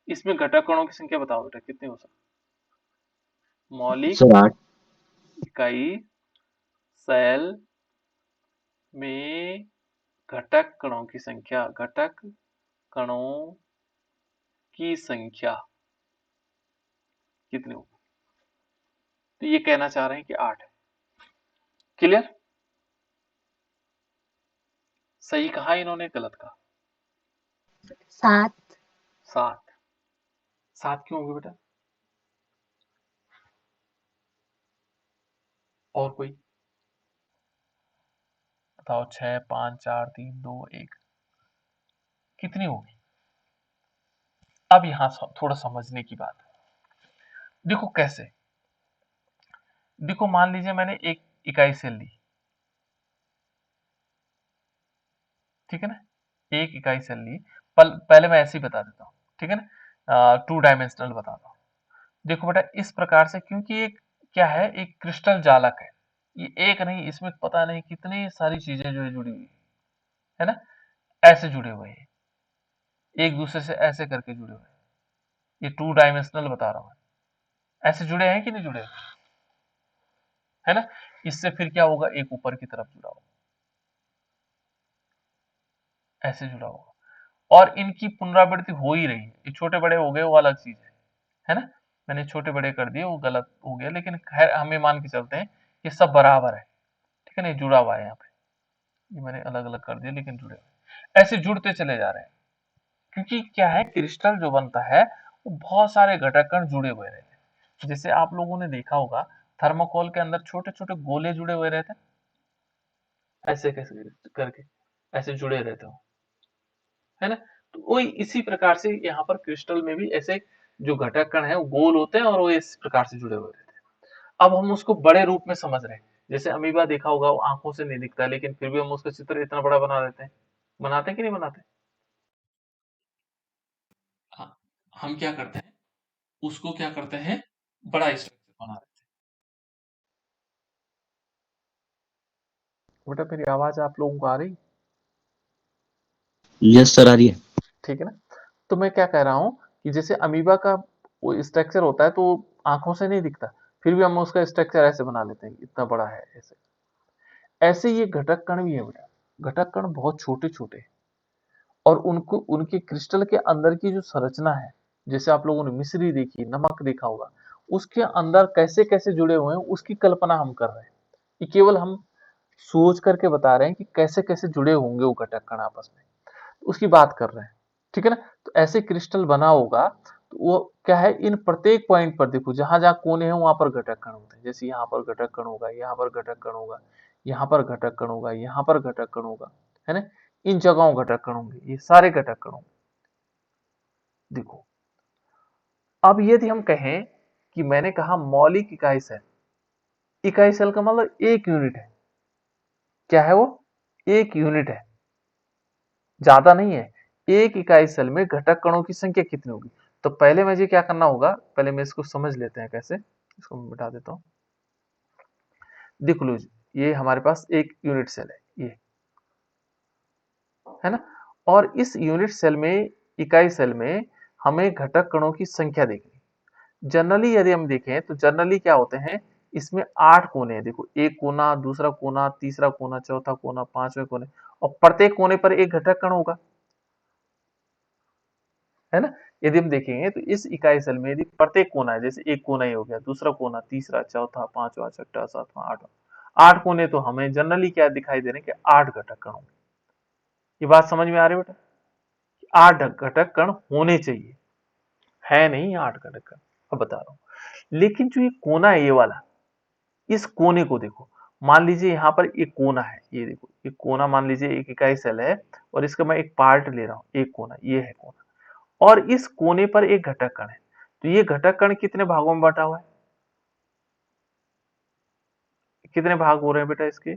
Speaker 1: इसमें घटक कणों की संख्या बताओ बेटा कितनी हो सकती। मौलिक
Speaker 2: सर 8।
Speaker 1: इकाई सेल में घटक कणों की संख्या, घटक कणों की संख्या कितनी होगी, तो ये कहना चाह रहे हैं कि 8 है। क्लियर, सही कहा इन्होंने गलत कहा।
Speaker 3: 7।
Speaker 1: 7। 7 क्यों होगी बेटा, और कोई बताओ। 6, 5, 4, 3, 2, 1 कितनी होगी। अब यहां थोड़ा समझने की बात है। देखो कैसे, देखो मान लीजिए मैंने एक इकाई सेल ली, ठीक है ना, एक इकाई सेल ली। पहले मैं ऐसे ही बता देता हूँ, ठीक है ना, 2 डायमेंशनल बताता हूँ। देखो बेटा इस प्रकार से, क्योंकि एक क्या है, एक क्रिस्टल जालक है, ये एक नहीं, इसमें पता नहीं कितनी सारी चीजें जो है जुड़ी हुई है ना, ऐसे जुड़े हुए हैं, एक दूसरे से ऐसे करके जुड़े हुए हैं। ये 2 डायमेंशनल बता रहा हूं, ऐसे जुड़े हैं कि नहीं जुड़े, है ना। इससे फिर क्या होगा, एक ऊपर की तरफ जुड़ा होगा, ऐसे जुड़ा होगा, और इनकी पुनरावृत्ति हो ही रही है। ये छोटे बड़े हो गए वो अलग चीज है ना, मैंने छोटे बड़े कर दिए वो गलत हो गया, लेकिन खैर हमें मान के चलते हैं ये सब बराबर है, ठीक है ना, ये जुड़ा हुआ है। यहाँ पे ये मैंने अलग अलग कर दिया लेकिन जुड़े हुए, ऐसे जुड़ते चले जा रहे हैं, क्योंकि क्या है, क्रिस्टल जो बनता है वो बहुत सारे घटक कण जुड़े हुए रहते हैं। जैसे आप लोगों ने देखा होगा थर्मोकोल के अंदर छोटे छोटे गोले जुड़े हुए रहते हैं, ऐसे कैसे करके ऐसे जुड़े रहते हो, है ना। तो वही इसी प्रकार से यहाँ पर क्रिस्टल में भी ऐसे जो घटक कण है वो गोल होते हैं और वो इस प्रकार से जुड़े हुए रहते हैं। अब हम उसको बड़े रूप में समझ रहे हैं, जैसे अमीबा देखा होगा, वो आंखों से नहीं दिखता लेकिन फिर भी हम उसका चित्र इतना बड़ा बना देते हैं, बनाते हैं कि नहीं बनाते। हाँ, हम क्या करते हैं, उसको क्या करते हैं, बड़ा स्ट्रक्चर बना देते हैं। बेटा मेरी आवाज आप लोगों को आ रही,
Speaker 2: यस सर आ रही है।
Speaker 1: ठीक है ना। तो मैं क्या कह रहा हूँ कि जैसे अमीबा का वो स्ट्रक्चर होता है तो आंखों से नहीं दिखता, फिर भी हम उसका स्ट्रक्चर ऐसे बना लेते हैं, इतना बड़ा है ऐसे। ऐसे ये घटक कण भी है बेटा, घटक कण बहुत छोटे छोटे हैं और उनको उनके क्रिस्टल के अंदर की जो संरचना है, जैसे आप लोगों ने मिश्री देखी, नमक देखा होगा, उसके अंदर कैसे कैसे जुड़े हुए हैं उसकी कल्पना हम कर रहे हैं। ये केवल हम सोच करके बता रहे हैं कि कैसे कैसे जुड़े होंगे वो घटक कण आपस में, उसकी बात कर रहे हैं, ठीक है ना। तो ऐसे क्रिस्टल बना होगा तो वो क्या है, इन प्रत्येक पॉइंट पर देखो जहां जहां कोने हैं वहां पर घटक कण होते हैं। जैसे यहाँ पर घटक कण होगा, यहाँ पर घटक कण होगा, यहाँ पर घटक कण होगा, यहाँ पर घटक कण होगा, है ना। इन जगहों घटक कण होंगे, ये सारे घटक कण होंगे। देखो अब यदि हम कहें कि मैंने कहा मौलिक इकाई सेल, इकाई सेल का मतलब एक यूनिट है, क्या है वो, एक यूनिट है, ज्यादा नहीं है। एक इकाई सेल में घटक कणों की संख्या कितनी होगी। तो पहले मुझे क्या करना होगा, पहले मैं इसको समझ लेते हैं कैसे, इसको मैं मिटा देता हूं। देख लो ये हमारे पास एक यूनिट सेल है, ये है ना, और इस यूनिट सेल में, इकाई सेल में हमें घटक कणों की संख्या देखनी। जनरली यदि हम देखें तो जनरली क्या होते हैं, इसमें 8 कोने हैं। देखो एक कोना, दूसरा कोना, तीसरा कोना, चौथा कोना, पांचवें कोने, और प्रत्येक कोने पर एक घटक कण होगा, है ना। यदि हम देखेंगे तो इस इकाई सेल में यदि प्रत्येक कोना है, जैसे एक कोना ही हो गया, दूसरा कोना, तीसरा, चौथा, पांचवा, छठा, सातवां, आठवां, 8 कोने, तो हमें जनरली क्या दिखाई दे रहे हैं कि 8 घटक कण होंगे। ये बात समझ में आ रही है बेटा, 8 घटक कण होने चाहिए, है नहीं 8 घटक कण। अब बता रहा हूं, लेकिन जो ये कोना है ये वाला, इस कोने को देखो, मान लीजिए यहाँ पर एक कोना है, ये देखो एक कोना मान लीजिए एक इकाई सेल है और इसका मैं एक पार्ट ले रहा हूँ, एक कोना, ये है कोना, और इस कोने पर एक घटक कण है। तो ये घटक कण कितने भागों में बटा हुआ है? कितने भाग हो रहे हैं बेटा इसके?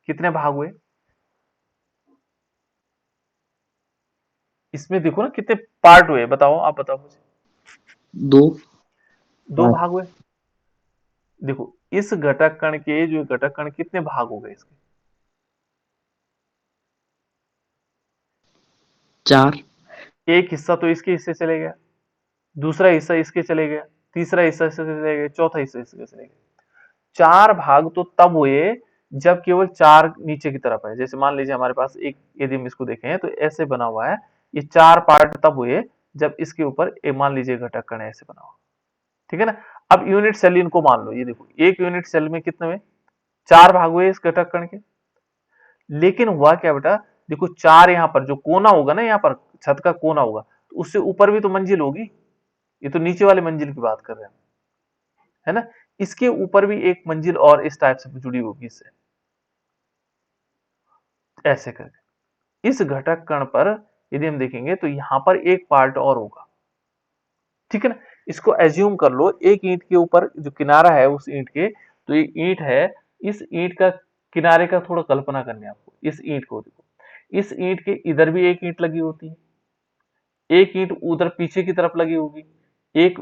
Speaker 1: कितने भाग हुए? इसमें देखो ना कितने पार्ट हुए, बताओ, आप बताओ मुझे।
Speaker 2: 2
Speaker 1: दो भाग हुए। देखो इस घटक कण के, जो घटक कण कितने भाग हो गए इसके?
Speaker 2: 4
Speaker 1: एक हिस्सा तो इसके हिस्से चले गया, दूसरा हिस्सा इसके चले गया, तीसरा हिस्सा इसके चले गया, चौथा हिस्सा इसके चले गया। 4 भाग तो तब हुए जब केवल 4 नीचे की तरफ है। जैसे मान लीजिए हमारे पास एक, यदि हम इसको देखें तो ऐसे बना हुआ है, ये 4 पार्ट तब हुए जब इसके ऊपर मान लीजिए घटक कण ऐसे बना हुआ, ठीक है ना। अब यूनिट सेल इनको मान लो, ये देखो एक यूनिट सेल में कितने हुए? 4 भाग हुए इस घटक कण के। लेकिन हुआ क्या बेटा, देखो 4 यहाँ पर जो कोना होगा ना, यहाँ पर छत का कोना होगा, तो उससे ऊपर भी तो मंजिल होगी। ये तो नीचे वाले मंजिल की बात कर रहे हैं, है ना। इसके ऊपर भी एक मंजिल और इस टाइप से जुड़ी होगी इससे, ऐसे करके। इस घटक कण पर यदि हम देखेंगे तो यहां पर एक पार्ट और होगा, ठीक है ना। इसको एज्यूम कर लो, एक ईंट के ऊपर जो किनारा है उस ईंट के, तो ये ईंट है, इस ईंट का किनारे का थोड़ा कल्पना करनी है आपको। इस ईंट को देखो, इस ईंट के इधर भी एक ईंट लगी होती है, एक ईंट उधर पीछे की तरफ लगी होगी, एक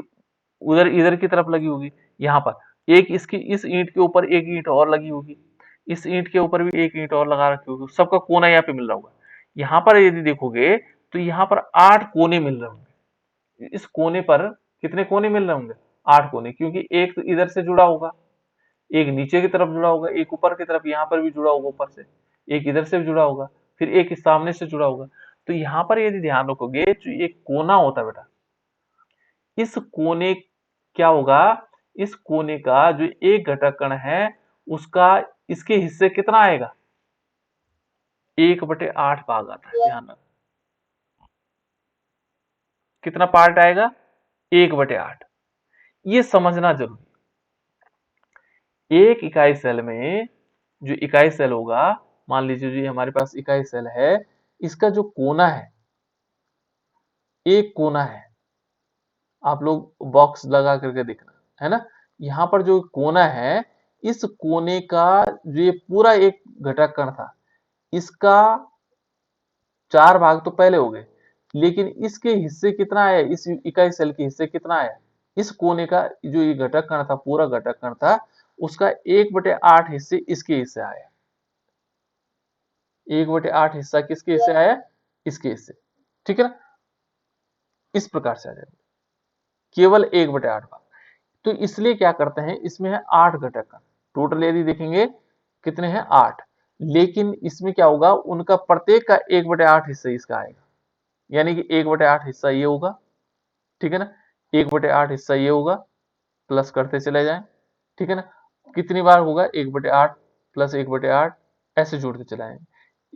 Speaker 1: उधर इधर की तरफ लगी होगी, यहाँ पर एक इसकी, इस ईंट के ऊपर एक ईंट और लगी होगी, इस ईंट के ऊपर भी एक ईंट और लगा रखी होगी, सबका कोना यहाँ पे मिल रहा होगा। यहाँ पर यदि देखोगे तो यहाँ पर 8 कोने मिल रहे होंगे। इस कोने पर कितने कोने मिल रहे होंगे? 8 कोने, क्योंकि एक तो इधर से जुड़ा होगा, एक नीचे की तरफ जुड़ा होगा, एक ऊपर की तरफ यहाँ पर भी जुड़ा होगा ऊपर से, एक इधर से भी जुड़ा होगा, फिर एक इस सामने से जुड़ा होगा। तो यहाँ पर यदि ध्यान रखोगे तो एक कोना होता है बेटा, इस कोने क्या होगा, इस कोने का जो एक घटक कण है उसका इसके हिस्से कितना आएगा? 1/8 भाग आता है, ध्यान रखो। कितना पार्ट आएगा? 1/8। ये समझना जरूरी। एक इकाई सेल में जो इकाई सेल होगा, मान लीजिए जो हमारे पास इकाई सेल है, इसका जो कोना है, एक कोना है, आप लोग बॉक्स लगा करके देखना, है ना। यहाँ पर जो कोना है, इस कोने का जो ये पूरा एक घटक कण था, इसका 4 भाग तो पहले हो गए, लेकिन इसके हिस्से कितना आया, इस इकाई सेल के हिस्से कितना आया? इस कोने का जो ये घटक कण था, पूरा घटक कण था, उसका 1/8 हिस्से इसके हिस्से आया। 1/8 हिस्सा किसके हिस्से आया? इसके हिस्से, ठीक है ना। इस प्रकार से आ जाएगा, केवल 1/8 भाग। तो इसलिए क्या करते हैं, इसमें है 8 घटक कण, टोटल यदि देखेंगे कितने हैं? 8। लेकिन इसमें क्या होगा, उनका प्रत्येक का 1/8 हिस्सा इसका आएगा, यानी कि 1/8 हिस्सा ये होगा, ठीक है ना। 1/8 हिस्सा ये होगा, प्लस करते चले जाएं, ठीक है ना। कितनी बार होगा? 1/8 प्लस 1/8, ऐसे जोड़ते चले जाएंगे।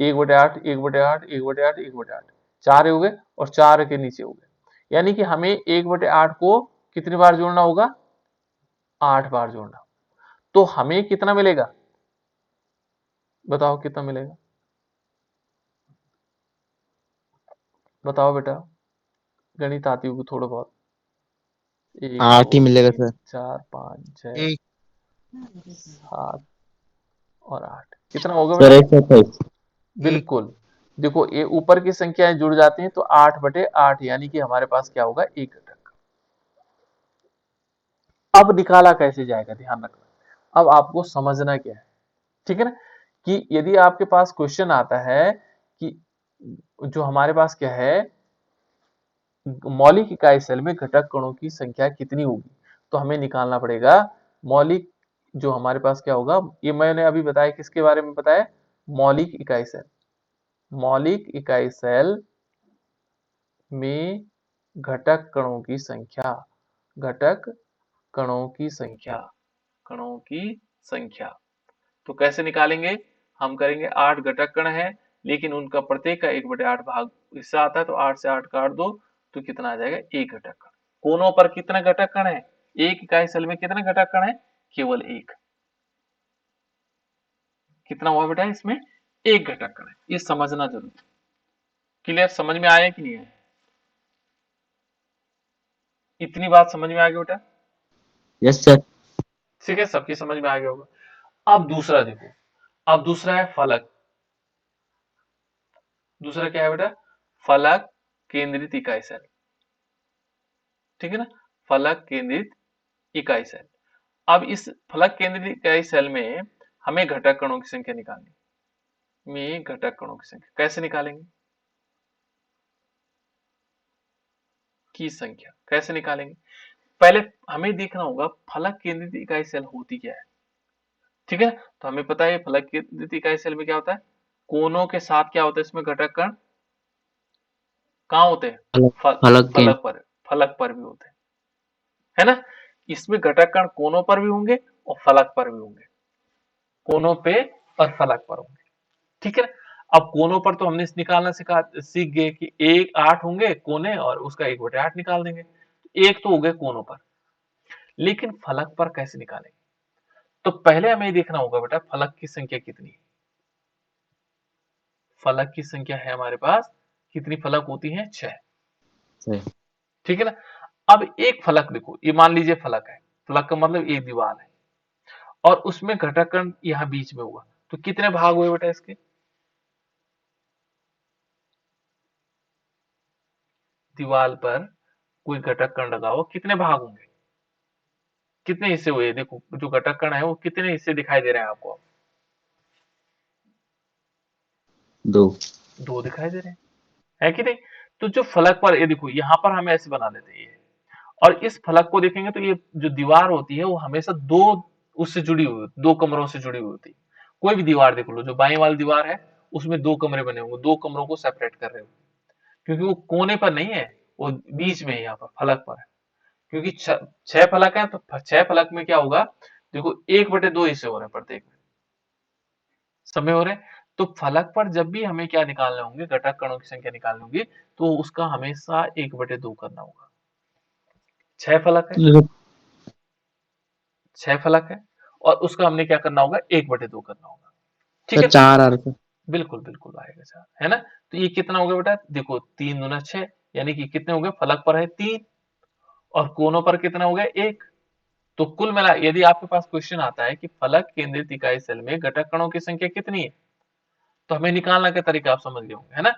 Speaker 1: 1/8 1/8 1/8 1/8, 4 हो गए और 4 के नीचे हो गए, यानी कि हमें 1/8 को कितनी बार जोड़ना होगा? 8 बार जोड़ना। तो हमें कितना मिलेगा, बताओ कितना मिलेगा? बताओ बेटा, गणित आती होगी थोड़ा बहुत। 1
Speaker 2: 8 ही
Speaker 1: 2
Speaker 2: मिलेगा
Speaker 1: 3
Speaker 2: सर।
Speaker 1: 4 5 6
Speaker 2: एक
Speaker 1: 7 और 8, कितना होगा
Speaker 2: सर
Speaker 1: बेटा?
Speaker 2: 128।
Speaker 1: बिल्कुल। देखो ये ऊपर की संख्याएं जुड़ जाती हैं तो 8/8, यानी कि हमारे पास क्या होगा? एक घटक। अब निकाला कैसे जाएगा, ध्यान रखना। अब आपको समझना क्या है, ठीक है ना, कि यदि आपके पास क्वेश्चन आता है कि जो हमारे पास क्या है, मौलिक इकाई सेल में घटक कणों की संख्या कितनी होगी, तो हमें निकालना पड़ेगा मौलिक, जो हमारे पास क्या होगा, ये मैंने अभी बताया, किसके बारे में बताया? मौलिक इकाई सेल। मौलिक इकाई सेल में घटक कणों की संख्या, घटक कणों की संख्या, कणों की संख्या। तो कैसे निकालेंगे? हम करेंगे 8 घटक कण है, लेकिन उनका प्रत्येक का 1/8 भाग हिस्सा आता है, तो 8 से 8 काट दो तो कितना आ जाएगा? एक घटक कण। कोनों पर कितने घटक कण है? एक इकाई सेल में कितने घटक कण है? केवल एक। कितना हुआ बेटा इसमें? एक घटक कण है। ये समझना जरूरी। क्लियर? समझ में आया कि नहीं आया? इतनी बात समझ में आ गई बेटा?
Speaker 2: Yes sir.
Speaker 1: ठीक है, सबकी समझ में आ गया होगा। अब दूसरा देखो, अब दूसरा है फलक। दूसरा क्या है बेटा? फलक केंद्रित इकाई सेल। ठीक है ना? फलक केंद्रित इकाई सेल। अब इस फलक केंद्रित इकाई सेल में हमें घटक कणों की संख्या निकालनी। में घटक कणों की संख्या कैसे निकालेंगे? की संख्या कैसे निकालेंगे? पहले हमें देखना होगा फलक केंद्रित इकाई सेल होती क्या है। ठीक है, तो हमें पता है फलक केंद्रित इकाई सेल में क्या होता है? कोनों के साथ क्या होता है? इसमें घटक कण कहाँ होते हैं?
Speaker 2: फलक
Speaker 1: फलक
Speaker 2: केंद्र।
Speaker 1: पर, फलक पर भी होते हैं, है ना? इसमें घटक कण कोनों पर भी होंगे और फलक पर भी होंगे। कोनों पे और फलक पर होंगे। ठीक है ना? अब कोनों पर तो हमने निकालना सीख गए कि 8 होंगे कोने और उसका 1/8 निकाल देंगे। एक तो हो गए कोनों पर, लेकिन फलक पर कैसे निकालेंगे? तो पहले हमें देखना होगा बेटा फलक की संख्या कितनी है। फलक की संख्या है हमारे पास कितनी फलक होती है? 6। ठीक है ना? अब एक फलक देखो, ये मान लीजिए फलक है। फलक का मतलब एक दीवार है और उसमें घटक कण यहां बीच में हुआ, तो कितने भाग हुए बेटा इसके? दीवार पर कोई घटक कण लगा हुआ, कितने भाग होंगे? कितने हिस्से हुए? देखो जो घटक कण है वो कितने हिस्से दिखाई दे रहे हैं आपको?
Speaker 2: 2।
Speaker 1: 2 दिखाई दे रहे हैं, है कि नहीं? तो जो फलक पर, ये देखो यहां पर हम ऐसे बना लेते हैं और इस फलक को देखेंगे तो ये जो दीवार होती है वो हमेशा दो उससे जुड़ी हुई, दो कमरों से जुड़ी हुई होती है। कोई भी दीवार देख लो, जो बाएं वाली दीवार है उसमें 2 कमरे बने होंगे, 2 कमरों को सेपरेट कर रहे होंगे, क्योंकि वो कोने पर नहीं है, वो बीच में है, यहाँ पर फलक पर है। क्योंकि 6 फलक है तो 6 फलक में क्या होगा? देखो 1/2 हिस्से हो रहे हैं प्रत्येक में, समय हो रहे हैं। तो फलक पर जब भी हमें क्या निकालने होंगे? घटक कणों की संख्या निकालनी होगी, तो उसका हमेशा 1/2 करना होगा। 6 फलक है, 6 फलक है और उसका हमने क्या करना होगा? 1/2 करना होगा। ठीक
Speaker 2: सर
Speaker 1: है?
Speaker 2: 4 आ रहा था।
Speaker 1: बिल्कुल बिल्कुल आएगा 4, है ना? तो ये कितना हो गया बेटा? देखो 3 दूना 6, यानी कि कितने हो गए? फलक पर है 3 और कोनों पर कितना हो गया? 1। तो कुल मिला, यदि आपके पास क्वेश्चन आता है कि फलक केंद्रित इकाई सेल में घटक कणों की संख्या कितनी है, तो हमें निकालना का तरीका आप समझ गए होंगे, है ना?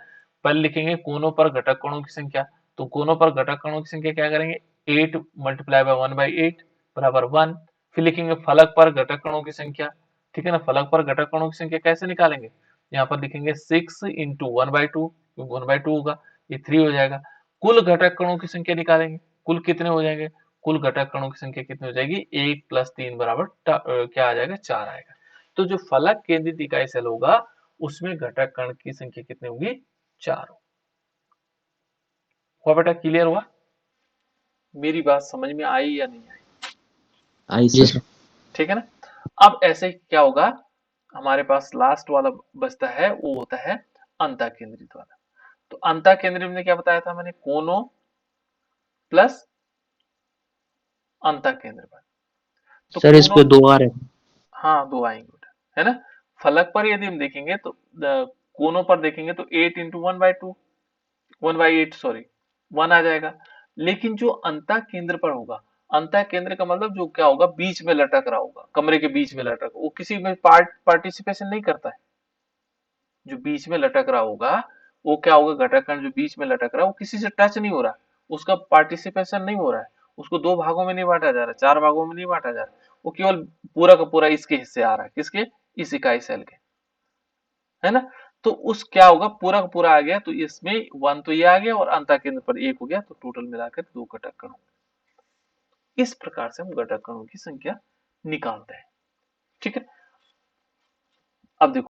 Speaker 1: पहले लिखेंगे कोनों पर घटक कणों की संख्या। तो कोनों पर घटक कणों की संख्या क्या करेंगे? 8 मल्टीप्लाई बाय 1/8 बराबर 1। फिर लिखेंगे फलक पर घटक कणों की संख्या। ठीक है ना? फलक पर घटक कणों की संख्या कैसे निकालेंगे? यहाँ पर लिखेंगे 6 इंटू 1/2, क्योंकि 1/2 होगा, ये 3 हो जाएगा। कुल घटक कणों की संख्या निकालेंगे, कुल कितने हो जाएंगे? कुल घटक कणों की संख्या कितनी हो जाएगी? 1 + 3 बराबर क्या आ जाएगा? 4 आएगा। तो जो फलक केंद्रित इकाई सेल होगा उसमें घटक कण की संख्या कितनी होगी? 4 हुआ बेटा? क्लियर हुआ? मेरी बात समझ में आई या नहीं आई?
Speaker 2: आई सर।
Speaker 1: ठीक है ना? अब ऐसे क्या होगा? हमारे पास लास्ट वाला बचता है, वो होता है अंतः केंद्रित वाला। तो अंतः केंद्रित में क्या बताया था मैंने? कोनों प्लस अंतः केंद्र पर। तो
Speaker 2: सर इस
Speaker 1: कोनों,
Speaker 2: पे 2 आ रहे हैं।
Speaker 1: हाँ 2 आएंगे बेटा, है ना? फलक पर यदि हम देखेंगे तो कोनों पर देखेंगे तो 8 इंटू 1/2, 1/8 सॉरी, 1 आ जाएगा। लेकिन जो अंतः केंद्र पर होगा, अंतः केंद्र का मतलब जो क्या होगा? बीच में लटक रहा होगा, कमरे के बीच में लटक, वो किसी में पार्टिसिपेशन नहीं करता है। जो बीच में लटक रहा होगा वो क्या होगा? घटक कण जो बीच में लटक रहा है वो किसी से टच नहीं हो रहा, उसका पार्टिसिपेशन नहीं हो रहा है, उसको 2 भागों में नहीं बांटा जा रहा, 4 भागों में नहीं बांटा जा रहा, वो केवल पूरा का पूरा इसके हिस्से आ रहा है। किसके? इस इकाई सेल के, है ना? तो उस क्या होगा? पूरा का पूरा आ गया, तो इसमें 1 तो ये आ गया और अंतः केंद्र पर 1 हो गया, तो टोटल मिलाकर 2 घटक कण। इस प्रकार से हम घटक कणों की संख्या निकालते हैं। ठीक है? अब देखो